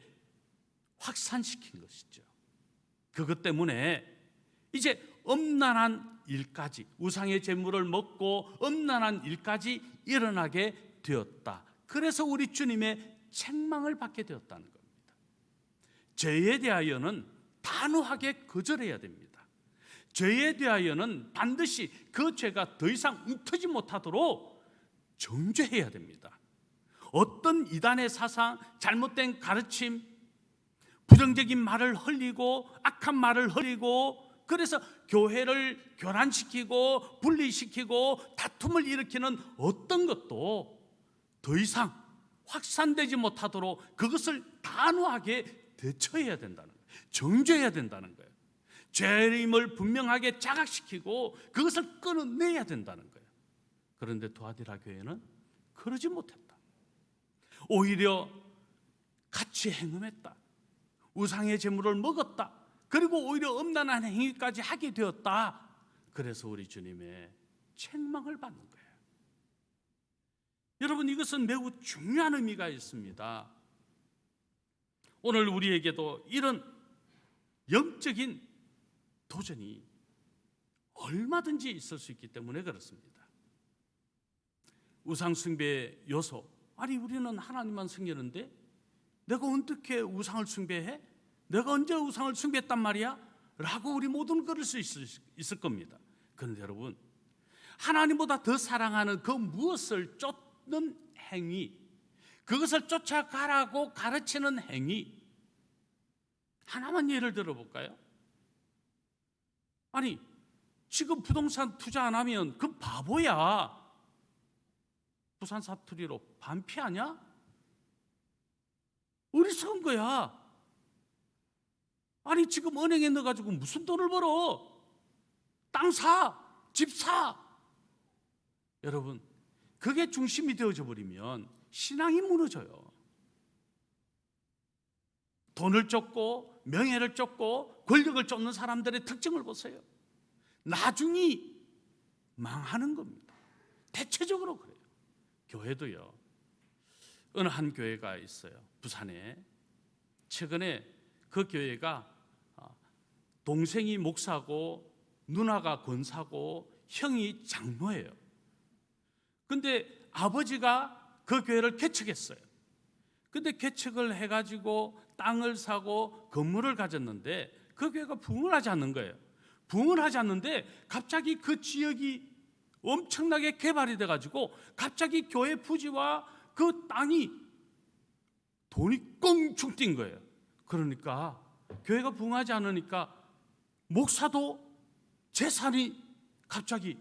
확산시킨 것이죠. 그것 때문에 이제 엄난한 일까지, 우상의 제물을 먹고 엄난한 일까지 일어나게 되었다. 그래서 우리 주님의 책망을 받게 되었다는 겁니다. 죄에 대하여는 단호하게 거절해야 됩니다. 죄에 대하여는 반드시 그 죄가 더 이상 움트지 못하도록 정죄해야 됩니다. 어떤 이단의 사상, 잘못된 가르침, 부정적인 말을 흘리고 악한 말을 흘리고, 그래서 교회를 교란시키고 분리시키고 다툼을 일으키는 어떤 것도 더 이상 확산되지 못하도록 그것을 단호하게 대처해야 된다는 거예요. 정죄해야 된다는 거예요. 죄임을 분명하게 자각시키고 그것을 끊어내야 된다는 거예요. 그런데 두아디라 교회는 그러지 못했다. 오히려 같이 행음했다. 우상의 제물을 먹었다. 그리고 오히려 엄난한 행위까지 하게 되었다. 그래서 우리 주님의 책망을 받는 거예요. 여러분, 이것은 매우 중요한 의미가 있습니다. 오늘 우리에게도 이런 영적인 도전이 얼마든지 있을 수 있기 때문에 그렇습니다. 우상 숭배의 요소, 아니 우리는 하나님만 섬기는데 내가 어떻게 우상을 숭배해? 내가 언제 우상을 숭배했단 말이야? 라고 우리 모두는 그럴 수 있을 겁니다. 그런데 여러분, 하나님보다 더 사랑하는 그 무엇을 쫓는 행위, 그것을 쫓아가라고 가르치는 행위, 하나만 예를 들어볼까요? 아니, 지금 부동산 투자 안 하면 그 바보야. 부산 사투리로 반피하냐? 어리석은 거야. 아니, 지금 은행에 넣어가지고 무슨 돈을 벌어? 땅 사, 집 사. 여러분, 그게 중심이 되어져 버리면 신앙이 무너져요. 돈을 쫓고 명예를 쫓고 권력을 쫓는 사람들의 특징을 보세요. 나중에 망하는 겁니다. 대체적으로 그래요. 교회도요. 어느 한 교회가 있어요. 부산에. 최근에 그 교회가 동생이 목사고 누나가 권사고 형이 장로예요. 근데 아버지가 그 교회를 개척했어요. 근데 개척을 해가지고 땅을 사고 건물을 가졌는데 그 교회가 부흥을 하지 않는 거예요. 부흥을 하지 않는데 갑자기 그 지역이 엄청나게 개발이 돼가지고 갑자기 교회 부지와 그 땅이 돈이 껑충 뛴 거예요. 그러니까 교회가 부흥하지 않으니까 목사도 재산이 갑자기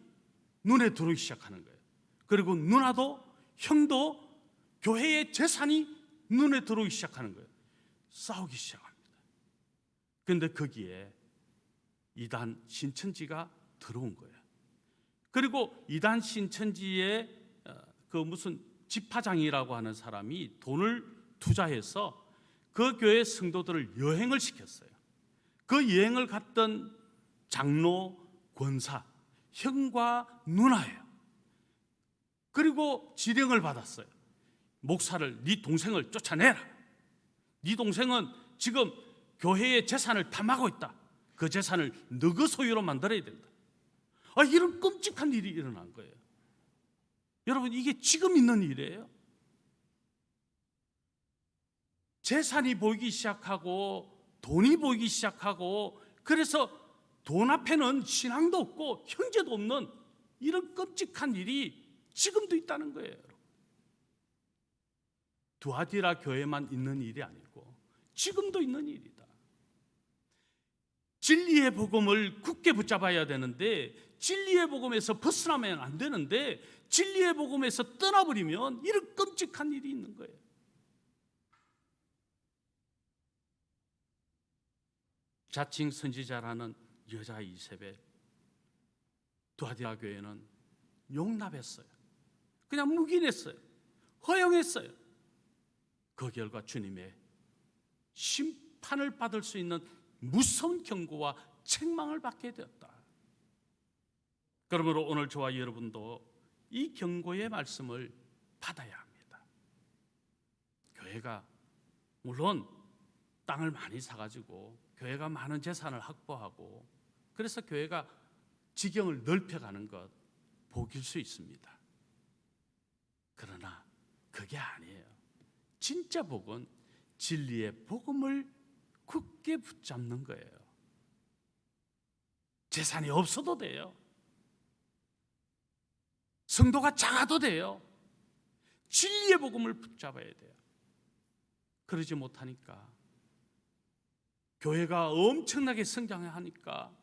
눈에 들어오기 시작하는 거예요. 그리고 누나도 형도 교회의 재산이 눈에 들어오기 시작하는 거예요. 싸우기 시작합니다. 그런데 거기에 이단 신천지가 들어온 거예요. 그리고 이단 신천지의 그 무슨 집화장이라고 하는 사람이 돈을 투자해서 그 교회 성도들을 여행을 시켰어요. 그 여행을 갔던 장로, 권사, 형과 누나예요. 그리고 지령을 받았어요. 목사를, 네 동생을 쫓아내라. 네 동생은 지금 교회의 재산을 탐하고 있다. 그 재산을 너그 소유로 만들어야 된다. 이런 끔찍한 일이 일어난 거예요. 여러분, 이게 지금 있는 일이에요. 재산이 보이기 시작하고 돈이 보이기 시작하고, 그래서 돈 앞에는 신앙도 없고 형제도 없는 이런 끔찍한 일이 지금도 있다는 거예요. 두아디라 교회만 있는 일이 아니고 지금도 있는 일이다. 진리의 복음을 굳게 붙잡아야 되는데 진리의 복음에서 벗어나면 안 되는데 진리의 복음에서 떠나버리면 이런 끔찍한 일이 있는 거예요. 자칭 선지자라는 여자 이세벨, 두아디라 교회는 용납했어요. 그냥 묵인했어요. 허용했어요. 그 결과 주님의 심판을 받을 수 있는 무서운 경고와 책망을 받게 되었다. 그러므로 오늘 저와 여러분도 이 경고의 말씀을 받아야 합니다. 교회가 물론 땅을 많이 사가지고 교회가 많은 재산을 확보하고 그래서 교회가 지경을 넓혀가는 것 복일 수 있습니다. 그러나 그게 아니에요. 진짜 복은 진리의 복음을 굳게 붙잡는 거예요. 재산이 없어도 돼요. 성도가 작아도 돼요. 진리의 복음을 붙잡아야 돼요. 그러지 못하니까 교회가 엄청나게 성장하니까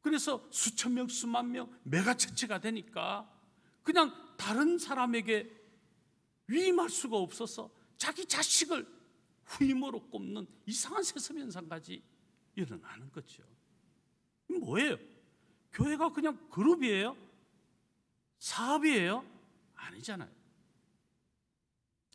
그래서 수천 명, 수만 명 메가처치가 되니까 그냥 다른 사람에게 위임할 수가 없어서 자기 자식을 후임으로 꼽는 이상한 세습 현상까지 일어나는 거죠. 뭐예요? 교회가 그냥 그룹이에요? 사업이에요? 아니잖아요.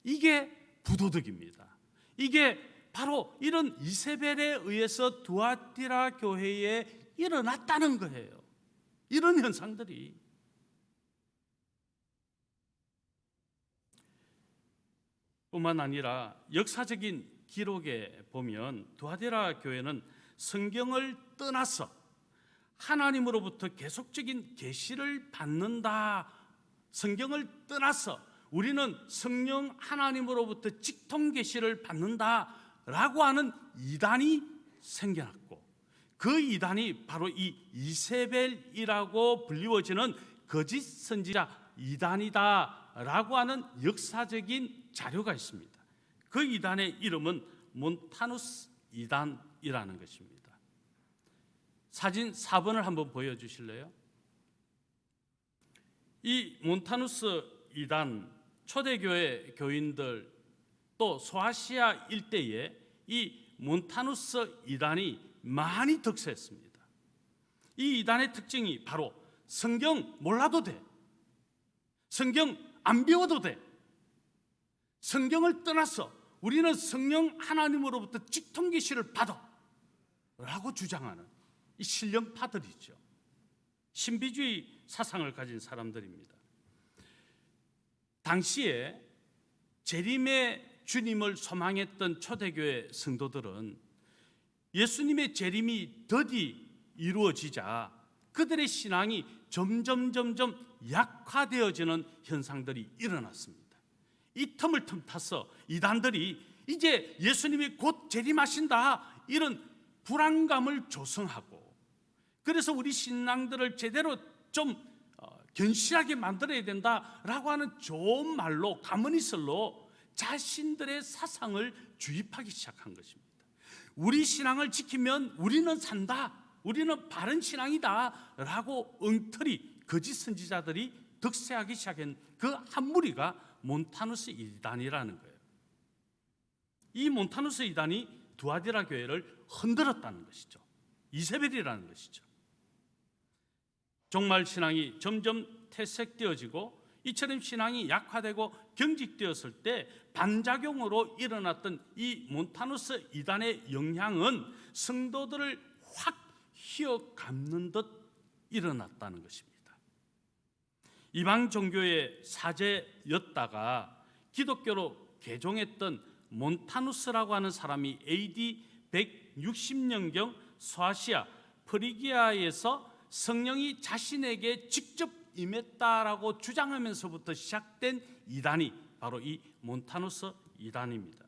이게 부도덕입니다. 이게 바로 이런 이세벨에 의해서 두아티라 교회에 일어났다는 거예요. 이런 현상들이. 뿐만 아니라 역사적인 기록에 보면 두아티라 교회는 성경을 떠나서 하나님으로부터 계속적인 계시를 받는다. 성경을 떠나서 우리는 성령 하나님으로부터 직통 계시를 받는다라고 하는 이단이 생겨났고 그 이단이 바로 이 이세벨이라고 불리워지는 거짓 선지자 이단이다라고 하는 역사적인 자료가 있습니다. 그 이단의 이름은 몬타누스 이단이라는 것입니다. 사진 4번을 한번 보여주실래요? 이 몬타누스 이단 초대교회 교인들 또 소아시아 일대에 이 몬타누스 이단이 많이 득세했습니다. 이 이단의 특징이 바로 성경 몰라도 돼. 성경 안 배워도 돼. 성경을 떠나서 우리는 성령 하나님으로부터 직통 계시를 받아 라고 주장하는 이 신령파들이죠. 신비주의 사상을 가진 사람들입니다. 당시에 재림의 주님을 소망했던 초대교회 성도들은 예수님의 재림이 더디 이루어지자 그들의 신앙이 점점 약화되어지는 현상들이 일어났습니다. 이 틈을 틈타서 이단들이 이제 예수님이 곧 재림하신다 이런 불안감을 조성하고 그래서 우리 신앙들을 제대로 좀 견실하게 만들어야 된다라고 하는 좋은 말로 가문이설로 자신들의 사상을 주입하기 시작한 것입니다. 우리 신앙을 지키면 우리는 산다, 우리는 바른 신앙이다 라고 엉터리 거짓 선지자들이 득세하기 시작한 그 한 무리가 몬타누스 이단이라는 거예요. 이 몬타누스 이단이 두아디라 교회를 흔들었다는 것이죠. 이세벨이라는 것이죠. 종말 신앙이 점점 퇴색되어지고 이처럼 신앙이 약화되고 경직되었을 때 반작용으로 일어났던 이 몬타누스 이단의 영향은 성도들을 확 휘어감는 듯 일어났다는 것입니다. 이방 종교의 사제였다가 기독교로 개종했던 몬타누스라고 하는 사람이 AD 160년경 소아시아 프리기아에서 성령이 자신에게 직접 임했다라고 주장하면서부터 시작된 이단이 바로 이 몬타누스 이단입니다.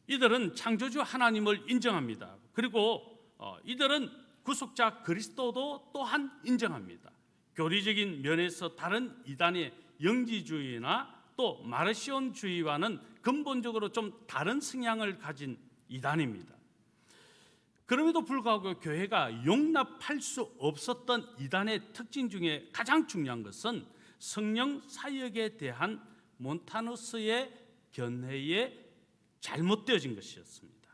이들은 창조주 하나님을 인정합니다. 그리고 이들은 구속자 그리스도도 또한 인정합니다. 교리적인 면에서 다른 이단의 영지주의나 또 마르시온주의와는 근본적으로 좀 다른 성향을 가진 이단입니다. 그럼에도 불구하고 교회가 용납할 수 없었던 이단의 특징 중에 가장 중요한 것은 성령 사역에 대한 몬타누스의 견해에 잘못되어진 것이었습니다.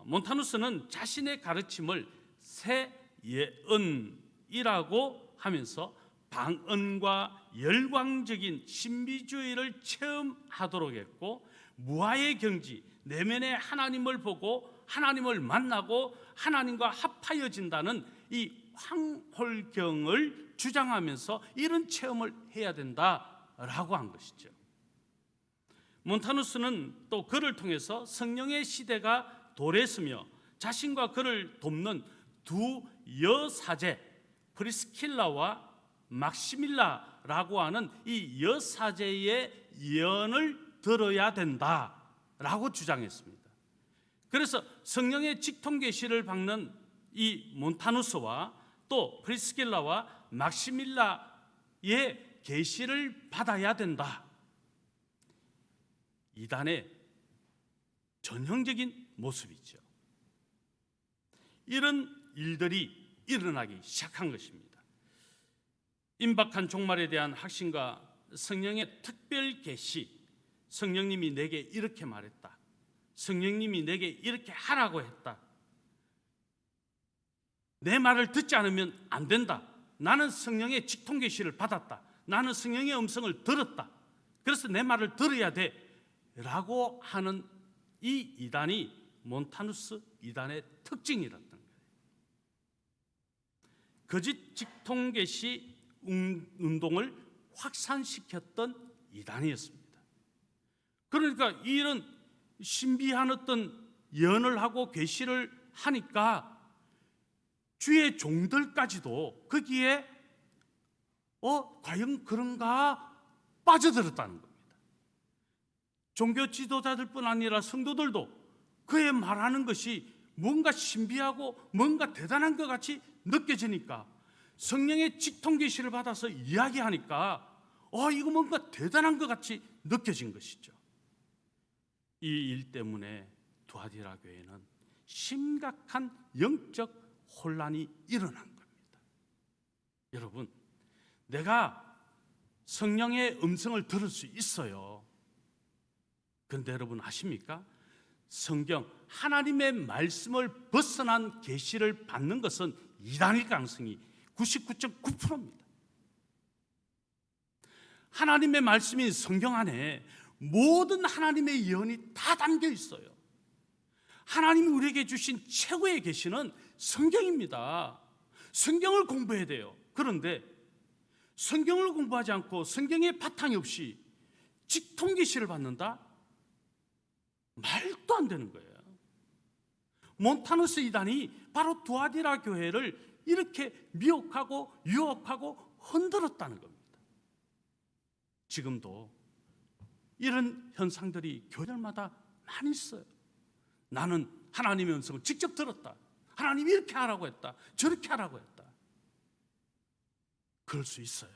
몬타누스는 자신의 가르침을 새 예언이라고 하면서 방언과 열광적인 신비주의를 체험하도록 했고, 무아의 경지, 내면의 하나님을 보고 하나님을 만나고 하나님과 합하여진다는 이 황홀경을 주장하면서 이런 체험을 해야 된다라고 한 것이죠. 몬타누스는 또 그를 통해서 성령의 시대가 도래했으며 자신과 그를 돕는 두 여사제 프리스킬라와 막시밀라라고 하는 이 여사제의 예언을 들어야 된다라고 주장했습니다. 그래서 성령의 직통 계시를 받는 이 몬타누스와 또 프리스킬라와 막시밀라의 계시를 받아야 된다. 이단의 전형적인 모습이죠. 이런 일들이 일어나기 시작한 것입니다. 임박한 종말에 대한 확신과 성령의 특별 계시, 성령님이 내게 이렇게 말했다, 성령님이 내게 이렇게 하라고 했다, 내 말을 듣지 않으면 안 된다, 나는 성령의 직통 계시를 받았다, 나는 성령의 음성을 들었다, 그래서 내 말을 들어야 돼 라고 하는 이 이단이 몬타누스 이단의 특징이었던 거예요. 거짓 직통 계시 운동을 확산시켰던 이단이었습니다. 그러니까 이런 신비한 어떤 예언을 하고 계시를 하니까 주의 종들까지도 거기에 과연 그런가 빠져들었다는 겁니다. 종교 지도자들뿐 아니라 성도들도 그의 말하는 것이 뭔가 신비하고 뭔가 대단한 것 같이 느껴지니까, 성령의 직통 계시를 받아서 이야기하니까 이거 뭔가 대단한 것 같이 느껴진 것이죠. 이 일 때문에 두아디라 교회는 심각한 영적 혼란이 일어난 겁니다. 여러분, 내가 성령의 음성을 들을 수 있어요. 그런데 여러분 아십니까? 성경 하나님의 말씀을 벗어난 계시를 받는 것은 이단일 가능성이 99.9%입니다. 하나님의 말씀인 성경 안에 모든 하나님의 예언이 다 담겨 있어요. 하나님이 우리에게 주신 최고의 계시는 성경입니다. 성경을 공부해야 돼요. 그런데 성경을 공부하지 않고 성경의 바탕이 없이 직통 계시를 받는다? 말도 안 되는 거예요. 몬타누스 이단이 바로 두아디라 교회를 이렇게 미혹하고 유혹하고 흔들었다는 겁니다. 지금도 이런 현상들이 교회들마다 많이 있어요. 나는 하나님의 음성을 직접 들었다, 하나님이 이렇게 하라고 했다, 저렇게 하라고 했다. 그럴 수 있어요.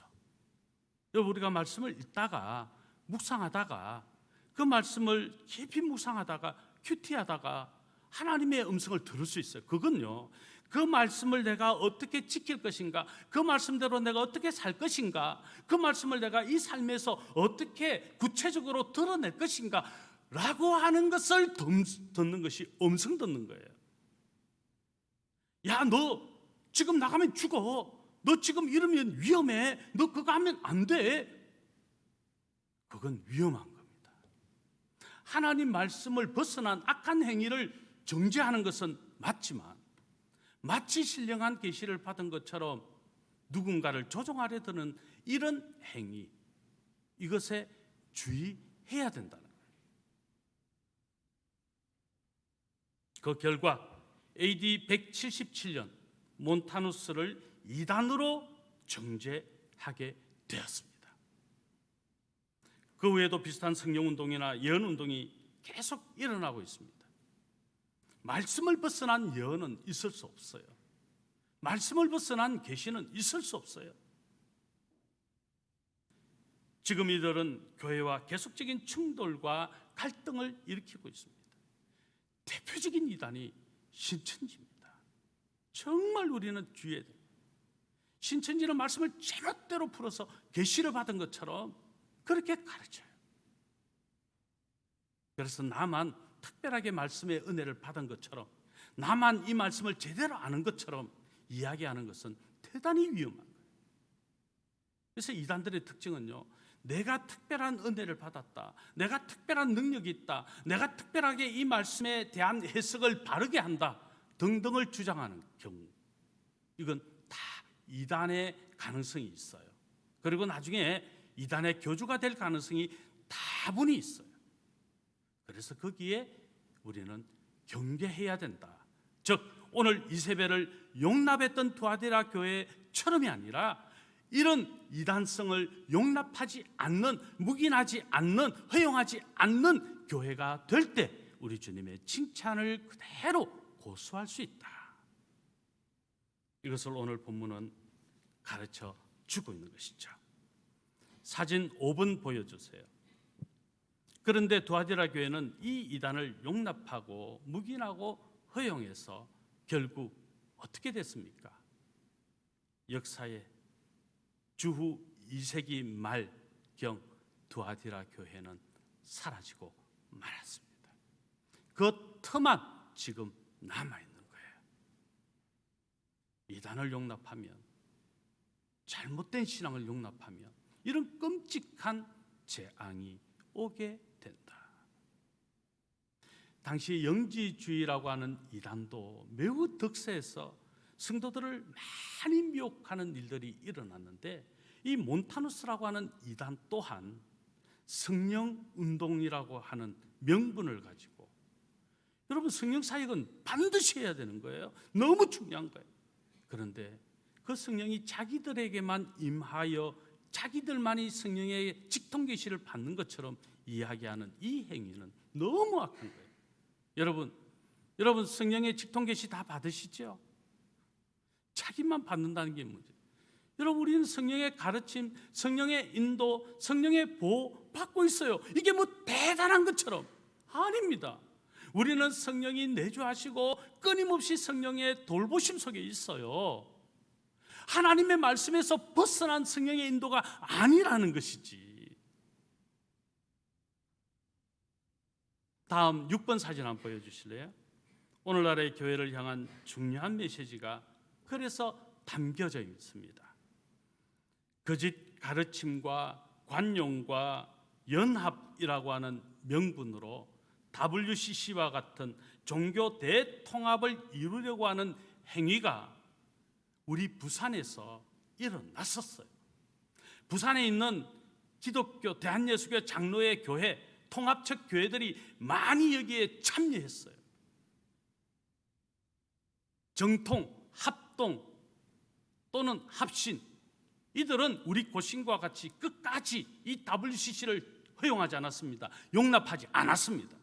여러분, 우리가 말씀을 읽다가 묵상하다가 그 말씀을 깊이 묵상하다가 큐티하다가 하나님의 음성을 들을 수 있어요. 그건요, 그 말씀을 내가 어떻게 지킬 것인가, 그 말씀대로 내가 어떻게 살 것인가, 그 말씀을 내가 이 삶에서 어떻게 구체적으로 드러낼 것인가 라고 하는 것을 듣는 것이 음성 듣는 거예요. 야, 너 지금 나가면 죽어, 너 지금 이러면 위험해, 너 그거 하면 안 돼. 그건 위험한 겁니다. 하나님 말씀을 벗어난 악한 행위를 정죄하는 것은 맞지만, 마치 신령한 계시를 받은 것처럼 누군가를 조종하려 드는 이런 행위, 이것에 주의해야 된다는 거예요. 그 결과 AD 177년 몬타누스를 이단으로 정죄하게 되었습니다. 그 외에도 비슷한 성령운동이나 예언운동이 계속 일어나고 있습니다. 말씀을 벗어난 예언은 있을 수 없어요. 말씀을 벗어난 계시는 있을 수 없어요. 지금 이들은 교회와 계속적인 충돌과 갈등을 일으키고 있습니다. 대표적인 이단이 신천지입니다. 정말 우리는 주의해야 됩니다. 신천지는 말씀을 제멋대로 풀어서 계시를 받은 것처럼 그렇게 가르쳐요. 그래서 나만 특별하게 말씀의 은혜를 받은 것처럼, 나만 이 말씀을 제대로 아는 것처럼 이야기하는 것은 대단히 위험한 거예요. 그래서 이단들의 특징은요, 내가 특별한 은혜를 받았다, 내가 특별한 능력이 있다, 내가 특별하게 이 말씀에 대한 해석을 바르게 한다 등등을 주장하는 경우, 이건 다 이단의 가능성이 있어요. 그리고 나중에 이단의 교주가 될 가능성이 다분히 있어요. 그래서 거기에 우리는 경계해야 된다. 즉 오늘 이세벨을 용납했던 두아디라 교회처럼이 아니라 이런 이단성을 용납하지 않는, 묵인하지 않는, 허용하지 않는 교회가 될 때 우리 주님의 칭찬을 그대로 고수할 수 있다. 이것을 오늘 본문은 가르쳐 주고 있는 것이죠. 사진 5번 보여주세요. 그런데 두아디라 교회는 이 이단을 용납하고 묵인하고 허용해서 결국 어떻게 됐습니까? 역사에 주후 2세기 말경 두아디라 교회는 사라지고 말았습니다. 그 터만 지금 남아있는 거예요. 이단을 용납하면, 잘못된 신앙을 용납하면 이런 끔찍한 재앙이 오게 된다. 당시 영지주의라고 하는 이단도 매우 득세해서 성도들을 많이 미혹하는 일들이 일어났는데, 이 몬타누스라고 하는 이단 또한 성령 운동이라고 하는 명분을 가지고, 여러분 성령 사역은 반드시 해야 되는 거예요. 너무 중요한 거예요. 그런데 그 성령이 자기들에게만 임하여 자기들만이 성령의 직통 계시를 받는 것처럼 이야기하는 이 행위는 너무 악한 거예요. 여러분 성령의 직통 계시 다 받으시죠? 자기만 받는다는 게 문제. 여러분 우리는 성령의 가르침, 성령의 인도, 성령의 보호 받고 있어요. 이게 뭐 대단한 것처럼 아닙니다. 우리는 성령이 내주하시고 끊임없이 성령의 돌보심 속에 있어요. 하나님의 말씀에서 벗어난 성령의 인도가 아니라는 것이지. 다음 6번 사진 한번 보여주실래요? 오늘날의 교회를 향한 중요한 메시지가 그래서 담겨져 있습니다. 거짓 가르침과 관용과 연합이라고 하는 명분으로 WCC와 같은 종교 대통합을 이루려고 하는 행위가 우리 부산에서 일어났었어요. 부산에 있는 기독교 대한예수교 장로의 교회, 통합적 교회들이 많이 여기에 참여했어요. 정통, 합동 또는 합신, 이들은 우리 고신과 같이 끝까지 이 WCC를 허용하지 않았습니다. 용납하지 않았습니다.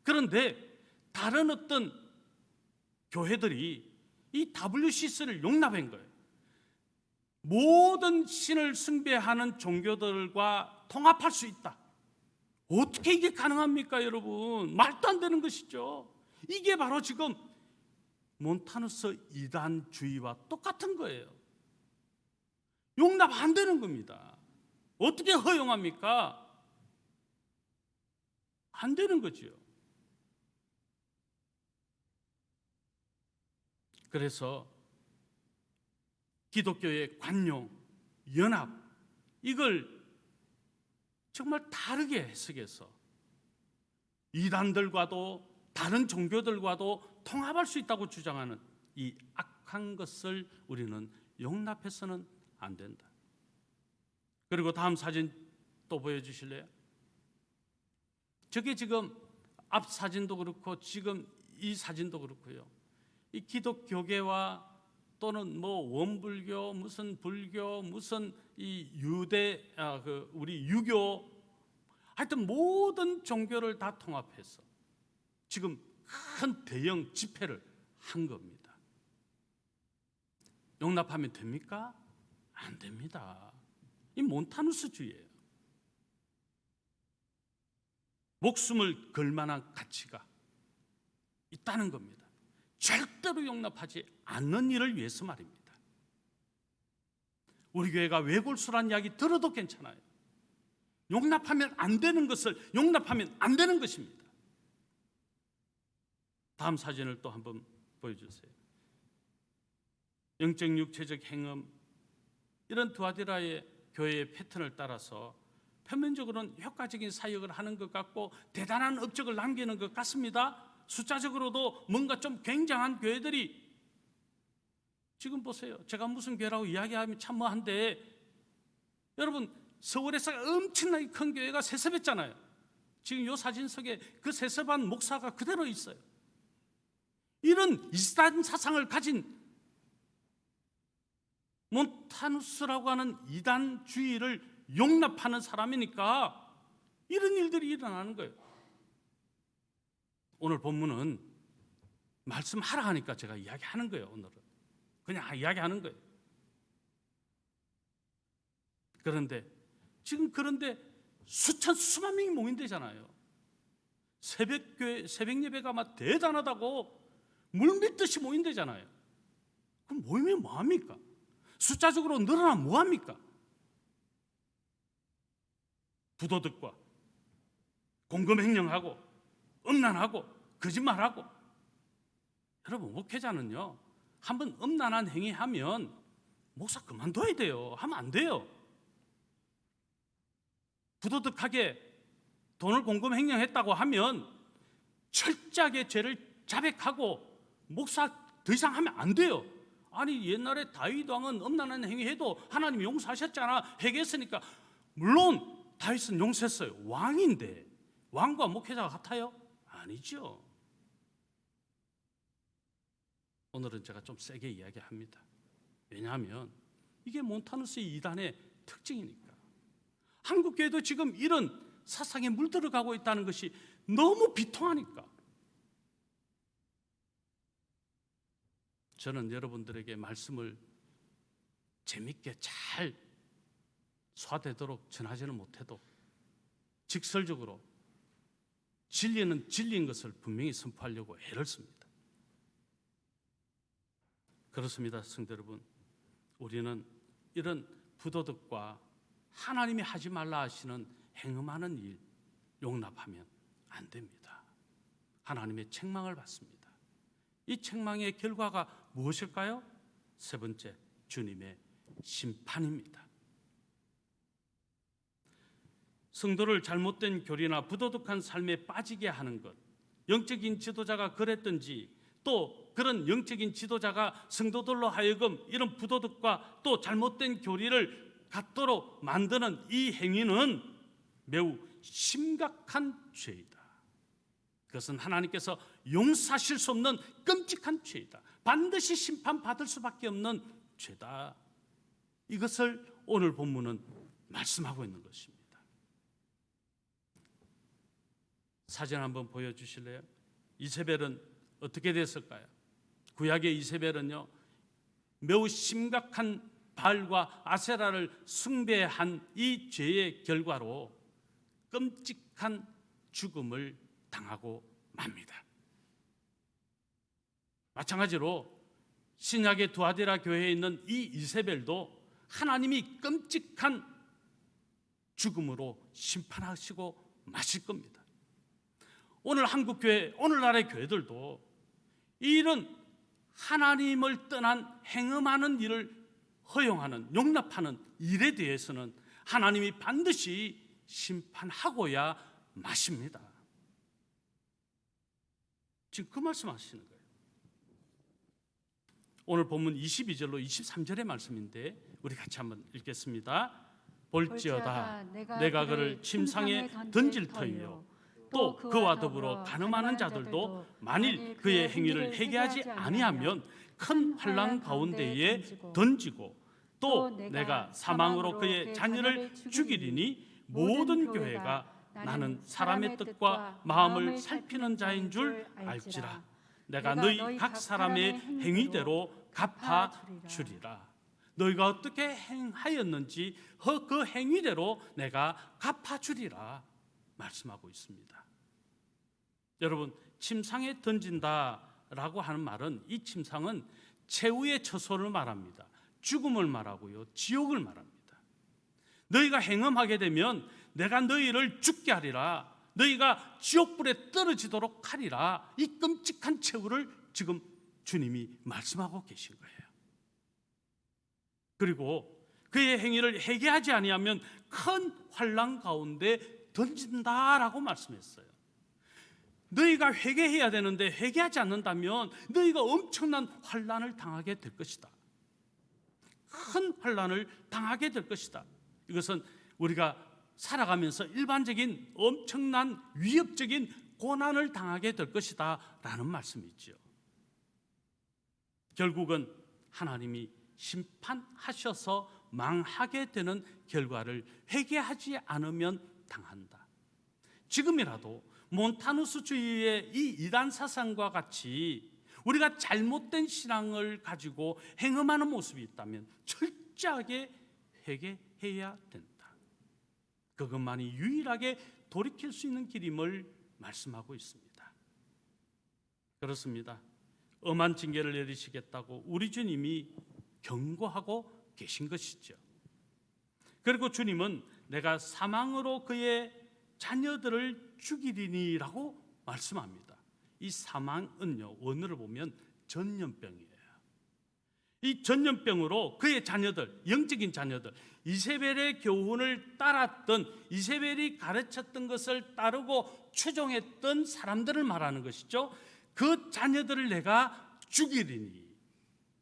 그런데 다른 어떤 교회들이 이 WCC를 용납한 거예요. 모든 신을 숭배하는 종교들과 통합할 수 있다. 어떻게 이게 가능합니까, 여러분? 말도 안 되는 것이죠. 이게 바로 지금 몬타누스 이단주의와 똑같은 거예요. 용납 안 되는 겁니다. 어떻게 허용합니까? 안 되는 거죠. 그래서 기독교의 관용, 연합, 이걸 정말 다르게 해석해서 이단들과도 다른 종교들과도 통합할 수 있다고 주장하는 이 악한 것을 우리는 용납해서는 안 된다. 그리고 다음 사진 또 보여주실래요? 저게 지금 앞 사진도 그렇고 지금 이 사진도 그렇고요. 이 기독교계와 또는 뭐 원불교, 무슨 불교, 무슨 이 유대, 우리 유교, 하여튼 모든 종교를 다 통합해서 지금 큰 대형 집회를 한 겁니다. 용납하면 됩니까? 안 됩니다. 이 몬타누스주의예요. 목숨을 걸 만한 가치가 있다는 겁니다. 절대로 용납하지 않는 일을 위해서 말입니다. 우리 교회가 외골수란 이야기 들어도 괜찮아요. 용납하면 안 되는 것을 용납하면 안 되는 것입니다. 다음 사진을 또 한번 보여주세요. 영적 육체적 행음, 이런 두아디라의 교회의 패턴을 따라서 표면적으로는 효과적인 사역을 하는 것 같고 대단한 업적을 남기는 것 같습니다. 숫자적으로도 뭔가 좀 굉장한 교회들이 지금 보세요. 제가 무슨 교회라고 이야기하면 참 뭐한데 여러분 서울에서 엄청나게 큰 교회가 세습했잖아요. 지금 이 사진 속에 그 세습한 목사가 그대로 있어요. 이런 이단 사상을 가진 몬타누스라고 하는 이단주의를 용납하는 사람이니까 이런 일들이 일어나는 거예요. 오늘 본문은 말씀하라 하니까 제가 이야기하는 거예요. 오늘은 그냥 이야기하는 거예요. 그런데 수만 명이 모인대잖아요. 새벽 예배가 막 대단하다고 물밀듯이 모인대잖아요. 그럼 모이면 뭐합니까? 숫자적으로 늘어나면 뭐합니까? 부도덕과 공금횡령하고 음란하고 거짓말하고. 여러분 목회자는요 한번 음란한 행위하면 목사 그만둬야 돼요. 하면 안 돼요. 부도덕하게 돈을 공금횡령했다고 하면 철저하게 죄를 자백하고 목사 더 이상 하면 안 돼요. 아니 옛날에 다윗 왕은 음란한 행위해도 하나님이 용서하셨잖아. 회개했으니까. 물론 다윗은 용서했어요. 왕인데 왕과 목회자가 같아요? 아니죠. 오늘은 제가 좀 세게 이야기합니다. 왜냐하면 이게 몬타누스의 이단의 특징이니까. 한국교회도 지금 이런 사상에 물들어가고 있다는 것이 너무 비통하니까. 저는 여러분들에게 말씀을 재밌게 잘 소화되도록 전하지는 못해도 직설적으로 진리는 진리인 것을 분명히 선포하려고 애를 씁니다. 그렇습니다, 성도 여러분. 우리는 이런 부도덕과 하나님이 하지 말라 하시는 행음하는 일 용납하면 안 됩니다. 하나님의 책망을 받습니다. 이 책망의 결과가 무엇일까요? 세 번째, 주님의 심판입니다. 성도를 잘못된 교리나 부도덕한 삶에 빠지게 하는 것, 영적인 지도자가 그랬든지 또 그런 영적인 지도자가 성도들로 하여금 이런 부도덕과 또 잘못된 교리를 갖도록 만드는 이 행위는 매우 심각한 죄이다. 그것은 하나님께서 용서하실 수 없는 끔찍한 죄이다. 반드시 심판받을 수밖에 없는 죄다. 이것을 오늘 본문은 말씀하고 있는 것입니다. 사진 한번 보여주실래요? 이세벨은 어떻게 됐을까요? 구약의 이세벨은요 매우 심각한 바알과 아세라를 숭배한 이 죄의 결과로 끔찍한 죽음을 당하고 맙니다. 마찬가지로 신약의 두아디라 교회에 있는 이 이세벨도 하나님이 끔찍한 죽음으로 심판하시고 마실 겁니다. 오늘 한국교회, 오늘날의 교회들도 이런 하나님을 떠난 행음하는 일을 허용하는, 용납하는 일에 대해서는 하나님이 반드시 심판하고야 마십니다. 지금 그 말씀하시는 거예요. 오늘 본문 22절로 23절의 말씀인데 우리 같이 한번 읽겠습니다. 볼지어다 내가 그를 침상에 던질 터이요 또 그와 더불어 간음하는 자들도 만일 그의 행위를 회개하지 아니하면 큰 환난 가운데에 던지고 또 내가 사망으로 그의 자녀를 죽이리니 모든 교회가 나는 사람의 뜻과 마음을 살피는 자인 줄 알지라. 내가 너희 각 사람의 행위대로 갚아주리라. 너희가 어떻게 행하였는지 그 행위대로 내가 갚아주리라 말씀하고 있습니다. 여러분, 침상에 던진다라고 하는 말은, 이 침상은 최후의 처소를 말합니다. 죽음을 말하고요, 지옥을 말합니다. 너희가 행음하게 되면 내가 너희를 죽게 하리라, 너희가 지옥불에 떨어지도록 하리라. 이 끔찍한 최후를 지금 주님이 말씀하고 계신 거예요. 그리고 그의 행위를 회개하지 아니하면 큰 환난 가운데 던진다라고 말씀했어요. 너희가 회개해야 되는데 회개하지 않는다면 너희가 엄청난 환난을 당하게 될 것이다. 큰 환난을 당하게 될 것이다. 이것은 우리가 살아가면서 일반적인 엄청난 위협적인 고난을 당하게 될 것이다 라는 말씀이죠. 결국은 하나님이 심판하셔서 망하게 되는 결과를 회개하지 않으면 당한다. 지금이라도 몬타누스주의의 이 이단 사상과 같이 우리가 잘못된 신앙을 가지고 행음하는 모습이 있다면 철저하게 회개해야 된다. 그것만이 유일하게 돌이킬 수 있는 길임을 말씀하고 있습니다. 그렇습니다. 엄한 징계를 내리시겠다고 우리 주님이 경고하고 계신 것이죠. 그리고 주님은 내가 사망으로 그의 자녀들을 죽이리니라고 말씀합니다. 이 사망은요, 원어를 보면 전염병이에요. 이 전염병으로 그의 자녀들, 영적인 자녀들, 이세벨의 교훈을 따랐던, 이세벨이 가르쳤던 것을 따르고 추종했던 사람들을 말하는 것이죠. 그 자녀들을 내가 죽이리니,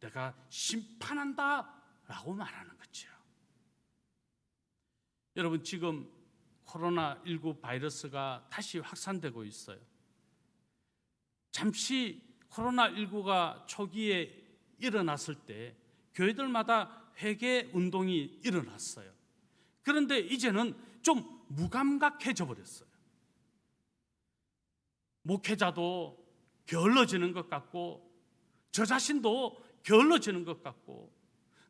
내가 심판한다 라고 말하는 거죠. 여러분, 지금 코로나19 바이러스가 다시 확산되고 있어요. 잠시 코로나19가 초기에 일어났을 때 교회들마다 회개 운동이 일어났어요. 그런데 이제는 좀 무감각해져 버렸어요. 목회자도 게을러지는 것 같고, 저 자신도 게을러지는 것 같고,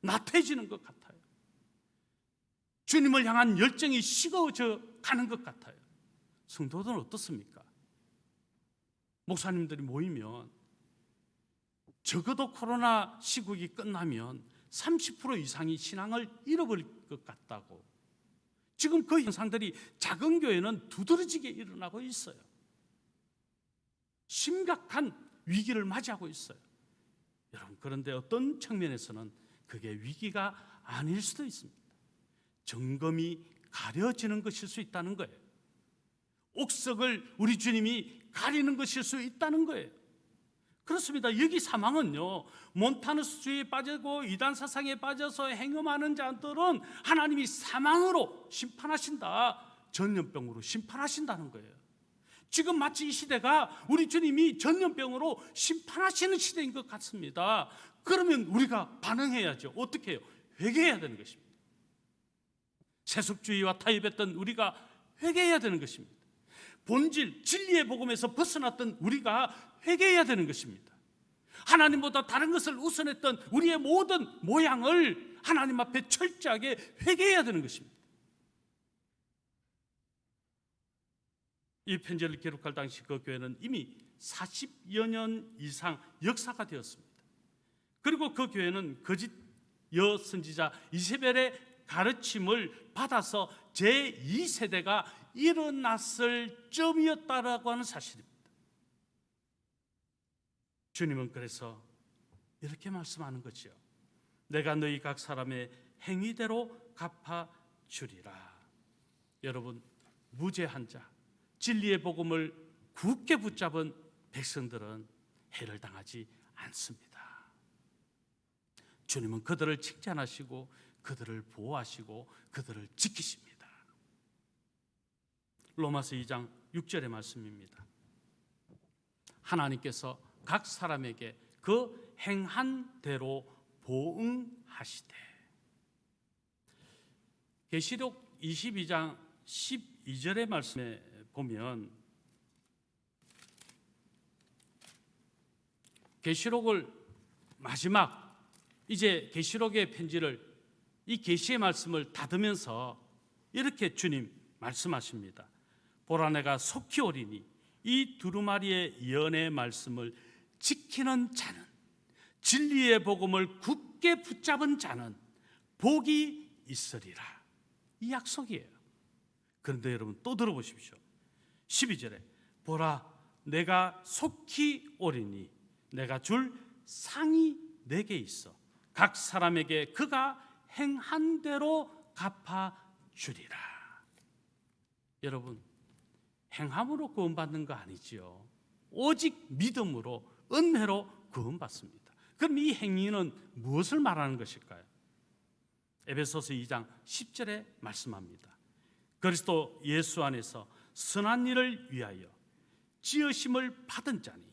나태해지는 것 같아요. 주님을 향한 열정이 식어져 가는 것 같아요. 성도들은 어떻습니까? 목사님들이 모이면 적어도 코로나 시국이 끝나면 30% 이상이 신앙을 잃어버릴 것 같다고. 지금 그 현상들이 작은 교회는 두드러지게 일어나고 있어요. 심각한 위기를 맞이하고 있어요. 여러분, 그런데 어떤 측면에서는 그게 위기가 아닐 수도 있습니다. 점검이 가려지는 것일 수 있다는 거예요. 옥석을 우리 주님이 가리는 것일 수 있다는 거예요. 그렇습니다. 여기 사망은요, 몬타누스주의에 빠지고 이단 사상에 빠져서 행음하는 자들은 하나님이 사망으로 심판하신다, 전염병으로 심판하신다는 거예요. 지금 마치 이 시대가 우리 주님이 전염병으로 심판하시는 시대인 것 같습니다. 그러면 우리가 반응해야죠. 어떻게 해요? 회개해야 되는 것입니다. 세속주의와 타협했던 우리가 회개해야 되는 것입니다. 본질, 진리의 복음에서 벗어났던 우리가 회개해야 되는 것입니다. 하나님보다 다른 것을 우선했던 우리의 모든 모양을 하나님 앞에 철저하게 회개해야 되는 것입니다. 이 편지를 기록할 당시 그 교회는 이미 40여 년 이상 역사가 되었습니다. 그리고 그 교회는 거짓 여선지자 이세벨의 가르침을 받아서 제2세대가 일어났을 점이었다라고 하는 사실입니다. 주님은 그래서 이렇게 말씀하는 거죠. 내가 너희 각 사람의 행위대로 갚아주리라. 여러분, 무죄한 자, 진리의 복음을 굳게 붙잡은 백성들은 해를 당하지 않습니다. 주님은 그들을 칭찬하시고 그들을 보호하시고 그들을 지키십니다. 로마서 2장 6절의 말씀입니다. 하나님께서 각 사람에게 그 행한 대로 보응하시되. 계시록 22장 12절의 말씀에 보면 계시록을 마지막 이제 계시록의 편지를 이 계시의 말씀을 닫으면서 이렇게 주님 말씀하십니다. 보라 내가 속히 오리니 이 두루마리의 예언의 말씀을 지키는 자는, 진리의 복음을 굳게 붙잡은 자는 복이 있으리라. 이 약속이에요. 그런데 여러분 또 들어보십시오. 12절에 보라 내가 속히 오리니 내가 줄 상이 내게 있어 각 사람에게 그가 행한 대로 갚아주리라. 여러분, 행함으로 구원받는 거 아니지요. 오직 믿음으로, 은혜로 구원받습니다. 그럼 이 행위는 무엇을 말하는 것일까요? 에베소서 2장 10절에 말씀합니다. 그리스도 예수 안에서 선한 일을 위하여 지으심을 받은 자니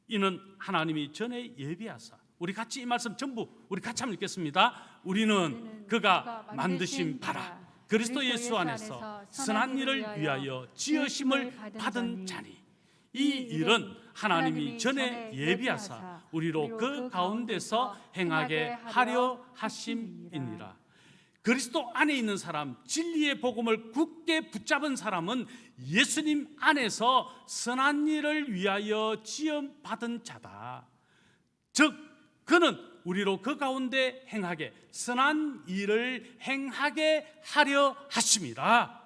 이는 하나님이 전에 예비하사, 우리 같이 이 말씀 전부 우리 같이 한번 읽겠습니다. 우리는 그가 만드신 바라 그리스도 예수 안에서 선한 일을 위하여 지으심을 받은 자니 이 일은 하나님이 전에 예비하사 우리로 그 가운데서 행하게 하려 하심이니라. 그리스도 안에 있는 사람, 진리의 복음을 굳게 붙잡은 사람은 예수님 안에서 선한 일을 위하여 지음 받은 자다. 즉 그는 우리로 그 가운데 행하게, 선한 일을 행하게 하려 하심이라.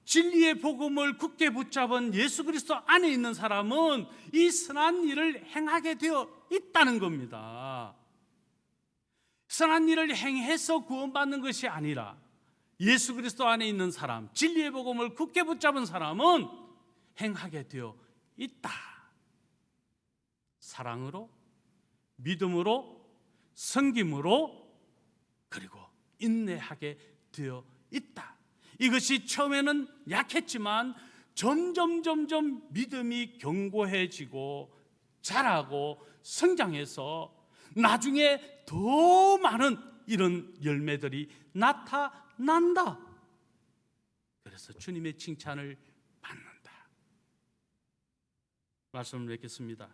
진리의 복음을 굳게 붙잡은 예수 그리스도 안에 있는 사람은 이 선한 일을 행하게 되어 있다는 겁니다. 선한 일을 행해서 구원받는 것이 아니라 예수 그리스도 안에 있는 사람, 진리의 복음을 굳게 붙잡은 사람은 행하게 되어 있다. 사랑으로, 믿음으로, 섬김으로, 그리고 인내하게 되어 있다. 이것이 처음에는 약했지만 점점 믿음이 견고해지고 자라고 성장해서 나중에 더 많은 이런 열매들이 나타난다. 그래서 주님의 칭찬을 받는다. 말씀을 맺겠습니다.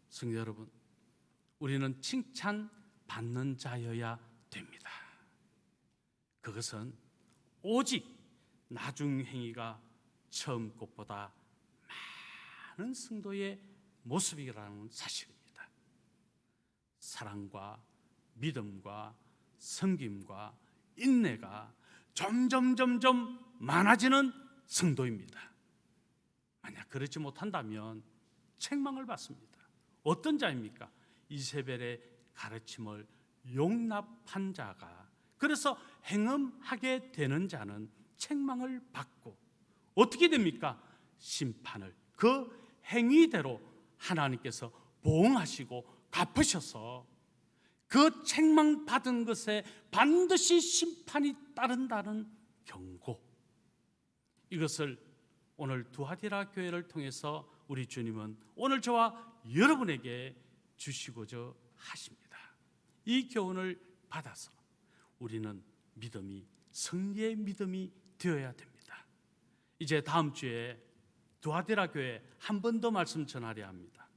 성도 여러분, 우리는 칭찬 받는 자여야 됩니다. 그것은 오직 나중 행위가 처음 것보다 많은 성도의 모습이라는 사실입니다. 사랑과 믿음과 섬김과 인내가 점점 많아지는 성도입니다. 만약 그렇지 못한다면 책망을 받습니다. 어떤 자입니까? 이세벨의 가르침을 용납한 자가, 그래서 행음하게 되는 자는 책망을 받고 어떻게 됩니까? 심판을 그 행위대로 하나님께서 보응하시고 갚으셔서 그 책망받은 것에 반드시 심판이 따른다는 경고, 이것을 오늘 두아디라 교회를 통해서 우리 주님은 오늘 저와 여러분에게 주시고자 하십니다. 이 교훈을 받아서 우리는 믿음이, 승리의 믿음이 되어야 됩니다. 이제 다음 주에 두아디라 교회 한 번 더 말씀 전하려 합니다.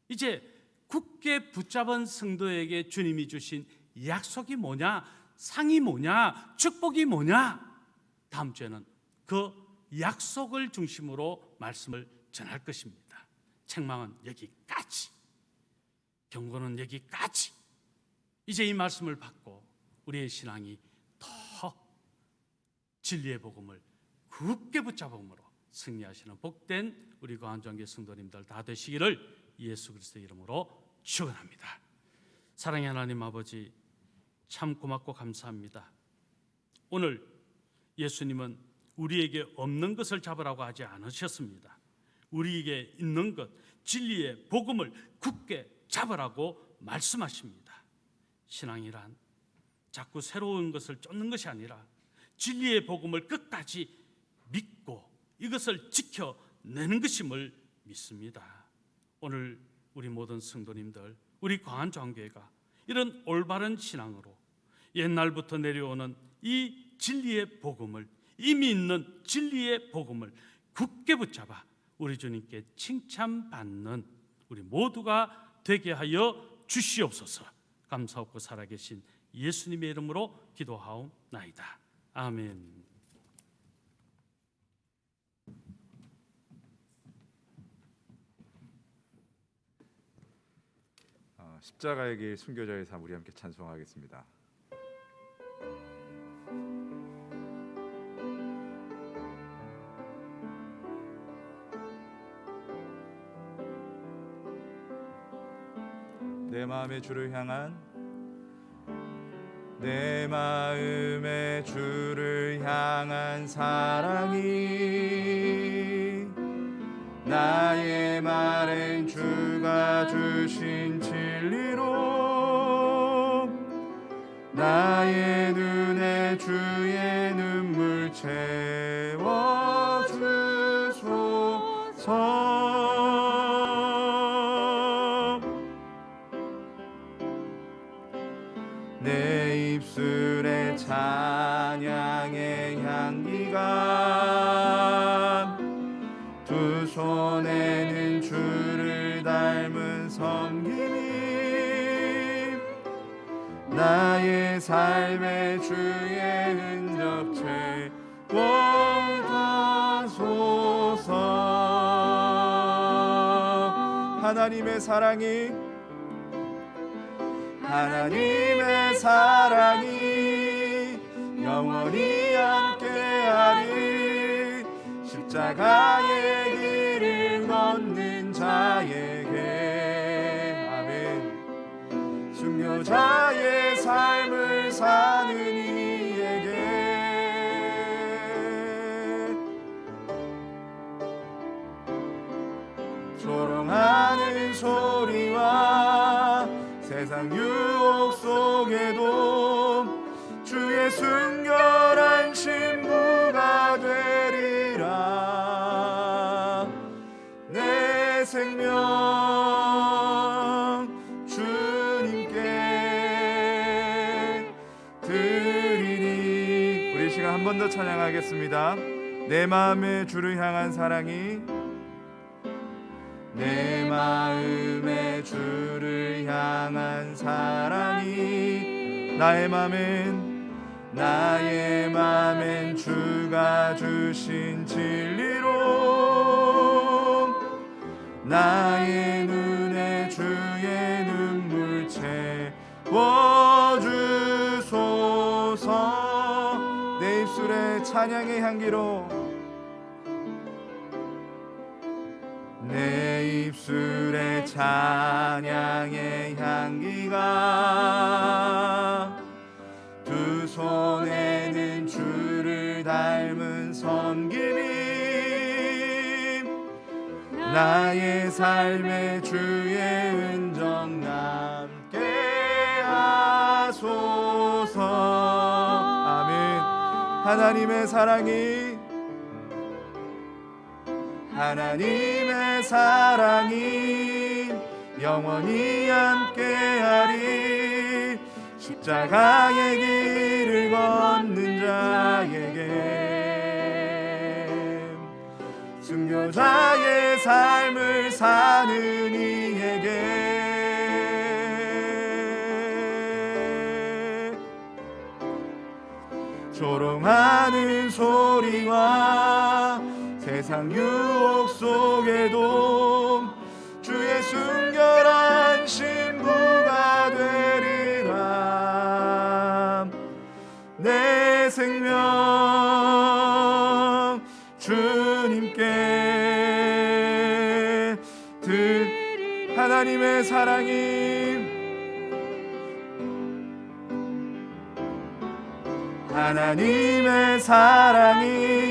이제 굳게 붙잡은 성도에게 주님이 주신 약속이 뭐냐, 상이 뭐냐, 축복이 뭐냐, 다음 주에는 그 약속을 중심으로 말씀을 전할 것입니다. 책망은 여기까지, 경고는 여기까지. 이제 이 말씀을 받고 우리의 신앙이 더 진리의 복음을 굳게 붙잡음으로 승리하시는 복된 우리 거한정교 성도님들 다 되시기를 예수 그리스도의 이름으로 축원합니다. 사랑의 하나님 아버지, 참 고맙고 감사합니다. 오늘 예수님은 우리에게 없는 것을 잡으라고 하지 않으셨습니다. 우리에게 있는 것, 진리의 복음을 굳게 잡으라고 말씀하십니다. 신앙이란 자꾸 새로운 것을 쫓는 것이 아니라 진리의 복음을 끝까지 믿고 이것을 지켜내는 것임을 믿습니다. 오늘 우리 모든 성도님들, 우리 광안장교회가 이런 올바른 신앙으로 옛날부터 내려오는 이 진리의 복음을, 이미 있는 진리의 복음을 굳게 붙잡아 우리 주님께 칭찬받는 우리 모두가 되게 하여 주시옵소서. 감사하고 살아계신 예수님의 이름으로 기도하옵나이다. 아멘. 십자가의 길 순교자의 삶, 우리 함께 찬송하겠습니다. 내 마음의 주를 향한 내 마음에 주를 향한 사랑이 나의 말은 주가 주신 진리로 나의 눈에 주의 눈물 채워주소서. 내 입술에 찬양의 향기가 두 손에는 주를 닮은 섬김이 나의 삶에 주의 흔적 채워가소서. 하나님의 사랑이 영원히 함께하리. 십자가의 길을 걷는 자에게 아멘. 순교자의 삶을 사는 이에게 조롱하는 소리와 세상 유혹 속에도 주의 순결한 신부가 되리라. 내 생명 주님께 드리리. 우리 시간 한 번 더 찬양하겠습니다. 내 마음에 주를 향한 사랑이 내 마음에 주를 향한 사랑이 나의 맘엔 주가 주신 진리로 나의 눈에 주의 눈물 채워주소서. 내 입술에 찬양의 향기로 내 입술에 찬양의 향기가 두 손에는 주를 닮은 섬김이 나의 삶에 주의 흔적 남게 하소서. 아멘. 하나님의 사랑이 영원히 함께하리. 십자가의 길을 걷는 자에게 순교자의 삶을 사는 이에게 조롱하는 소리와 세상 유혹 속에도 주의 순결한 신부가 되리라. 내 생명 주님께 하나님의 사랑이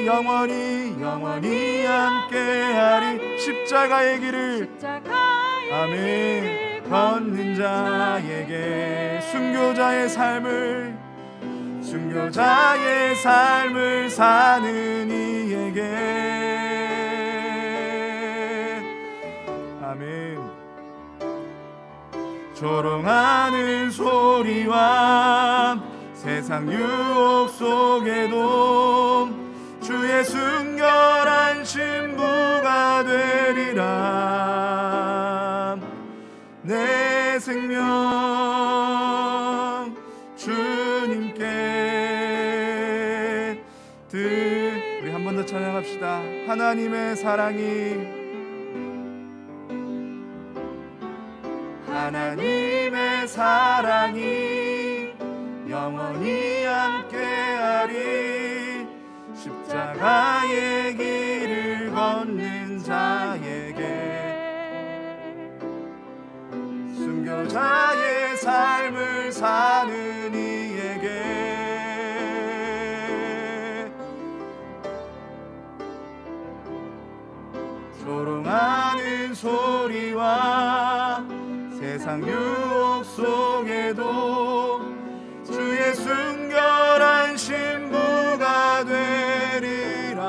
영원히 함께하리. 십자가의 길을 아멘 걷는 자에게 순교자의 삶을 사는 이에게 아멘. 조롱하는 소리와 세상 유혹 속에도 주의 순결한 신부가 되리라. 내 생명 주님께 우리 한 번 더 찬양합시다. 하나님의 사랑이 영원히 함께하리. 십자가의 길을 걷는 자에게 순교자의 삶을 사는 이에게 소리와 세상 유혹 속에도 주의 순결한 신부가 되리라.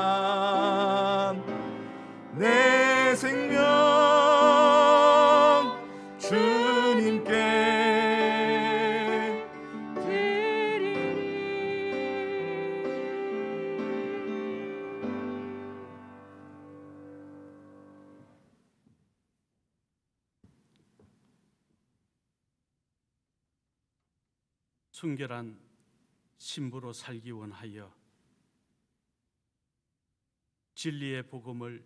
내 생명 주님께 순결한 신부로 살기 원하여 진리의 복음을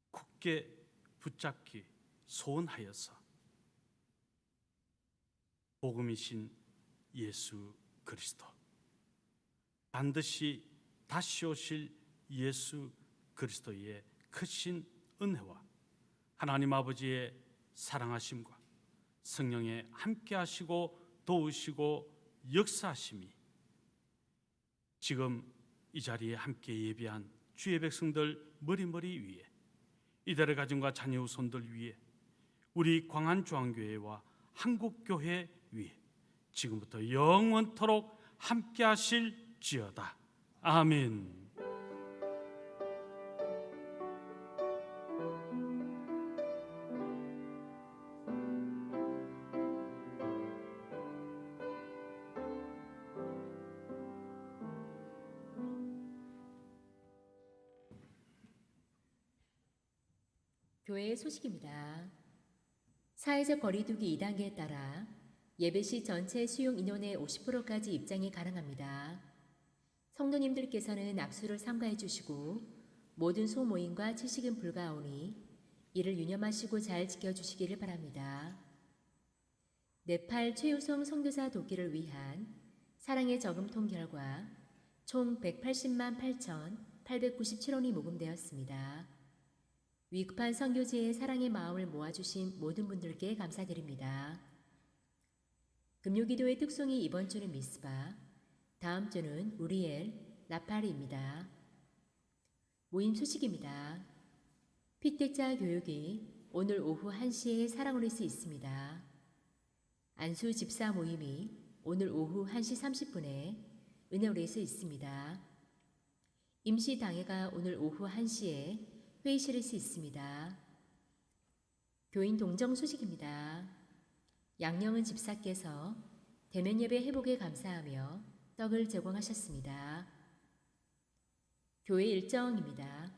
굳게 붙잡기 소원하여서 복음이신 예수 그리스도, 반드시 다시 오실 예수 그리스도의 크신 은혜와 하나님 아버지의 사랑하심과 성령의 함께하시고 도우시고 역사하심이 지금 이 자리에 함께 예배한 주의 백성들 머리머리 위에, 이달의 가정과 자녀 후손들 위에, 우리 광안중앙교회와 한국교회 위에 지금부터 영원토록 함께하실지어다. 아멘. 교회의 소식입니다. 사회적 거리두기 2단계에 따라 예배 시 전체 수용 인원의 50%까지 입장이 가능합니다. 성도님들께서는 악수를 삼가해 주시고 모든 소모임과 채식은 불가하오니 이를 유념하시고 잘 지켜주시기를 바랍니다. 네팔 최우성 선교사 돕기를 위한 사랑의 저금통 결과 총 180만 8,897원이 모금되었습니다. 위급한 선교지의 사랑의 마음을 모아주신 모든 분들께 감사드립니다. 금요기도의 특송이 이번 주는 미스바, 다음 주는 우리엘, 나파리입니다. 모임 소식입니다. 피택자 교육이 오늘 오후 1시에 사랑오리스 있습니다. 안수 집사 모임이 오늘 오후 1시 30분에 은혜오리스 있습니다. 임시 당회가 오늘 오후 1시에 회의실에서 있습니다. 교인 동정 소식입니다. 양영은 집사께서 대면 예배 회복에 감사하며 떡을 제공하셨습니다. 교회 일정입니다.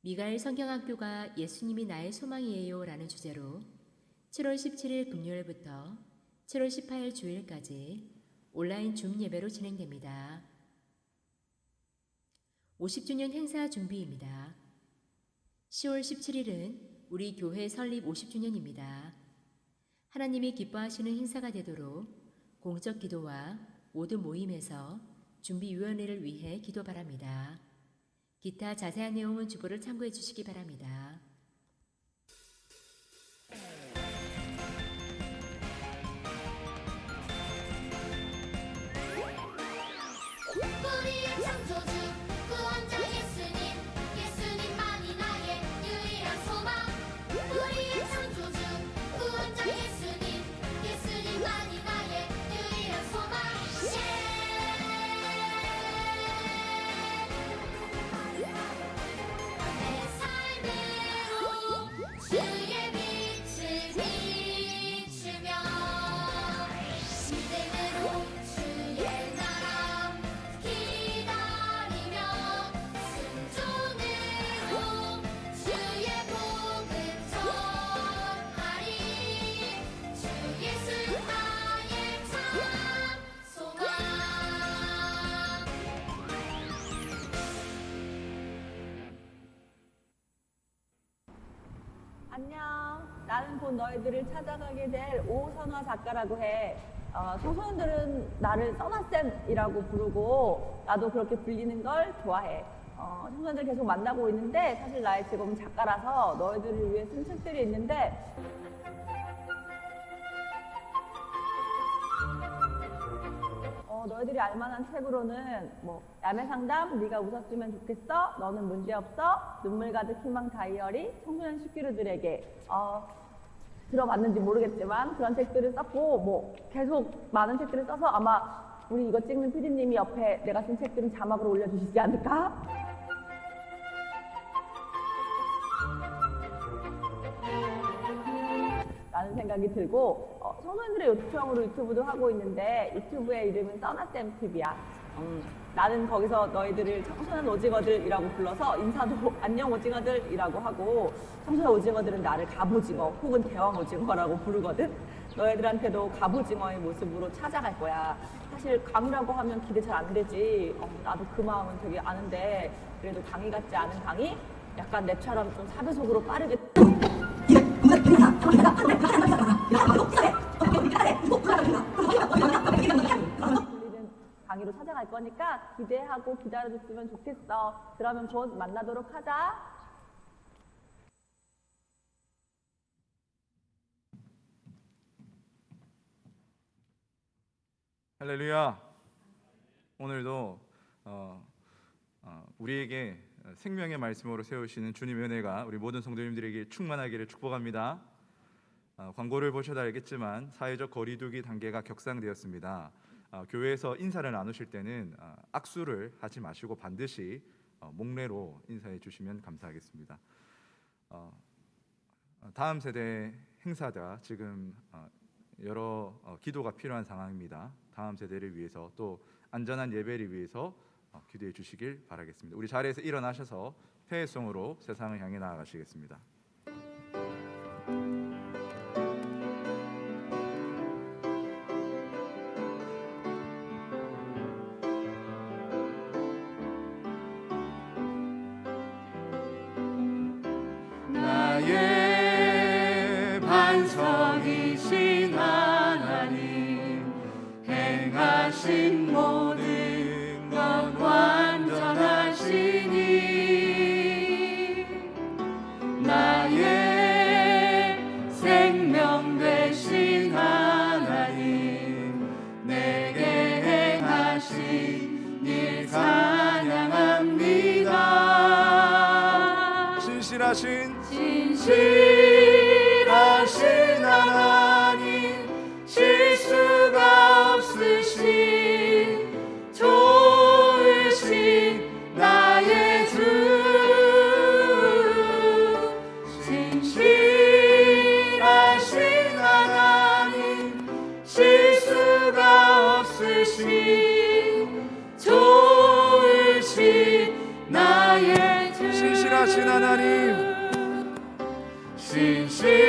미가엘 성경학교가 예수님이 나의 소망이에요 라는 주제로 7월 17일 금요일부터 7월 18일 주일까지 온라인 줌 예배로 진행됩니다. 50주년 행사 준비입니다. 10월 17일은 우리 교회 설립 50주년입니다. 하나님이 기뻐하시는 행사가 되도록 공적 기도와 모든 모임에서 준비위원회를 위해 기도 바랍니다. 기타 자세한 내용은 주보를 참고해 주시기 바랍니다. 우리의 창조주 구원자 예수님, 예수님만이 나의 유일한 소망. 우리의 창조주 구원자 예수님, 예수님만이 나의 유일한 소망. 내 삶으로 주의 빛을 비추며 믿음으로 주의 나라 기다리며 순종으로 주의 복음 전하리. 주 예수 나의 참 소망. 안녕. 나는 곧 너희들을 찾아가게 될 오선화 작가라고 해. 청소년들은 나를 써나쌤이라고 부르고 나도 그렇게 불리는 걸 좋아해. 청소년들 계속 만나고 있는데 사실 나의 직업은 작가라서 너희들을 위해 쓴 책들이 있는데 너희들이 알만한 책으로는 뭐 야매상담, 네가 웃었으면 좋겠어, 너는 문제없어, 눈물 가득 희망 다이어리, 청소년 식기류들에게 들어봤는지 모르겠지만 그런 책들을 썼고 뭐 계속 많은 책들을 써서 아마 우리 이거 찍는 PD님이 옆에 내가 쓴 책들은 자막으로 올려주시지 않을까? 라는 생각이 들고 청소년들의 요청으로 유튜브도 하고 있는데 유튜브의 이름은 써나쌤 TV야. 나는 거기서 너희들을 청소년 오징어들이라고 불러서 인사도 안녕 오징어들이라고 하고 청소년 오징어들은 나를 갑오징어 혹은 대왕 오징어라고 부르거든. 너희들한테도 갑오징어의 모습으로 찾아갈 거야. 사실 강의라고 하면 기대 잘 안 되지. 나도 그 마음은 되게 아는데 그래도 강의 같지 않은 강의? 약간 내처럼 좀 4배속으로 빠르게 들리는 강의로 찾아갈 거니까 기대하고 기다려줬으면 좋겠어. 그러면 곧 만나도록 하자. 할렐루야. 오늘도 우리에게 생명의 말씀으로 세우시는 주님의 은혜가 우리 모든 성도님들에게 충만하기를 축복합니다. 광고를 보셔도 알겠지만 사회적 거리두기 단계가 격상되었습니다. 교회에서 인사를 나누실 때는 악수를 하지 마시고 반드시 목례로 인사해 주시면 감사하겠습니다. 다음 세대 행사자 지금 여러 기도가 필요한 상황입니다. 다음 세대를 위해서 또 안전한 예배를 위해서 기도해 주시길 바라겠습니다. 우리 자리에서 일어나셔서 폐회송으로 세상을 향해 나아가시겠습니다. 나의 반석이신 하나님 행하신 모든 것 완전하시니 나의 생명 되신 하나님 내게 행하신 일 찬양합니다. 신실하신 하나님 실수가 없으신 좋으신 나의 주 신실하신 하나님 실수가 없으신 좋으신 나의 주 신실하신 하나님 신실하신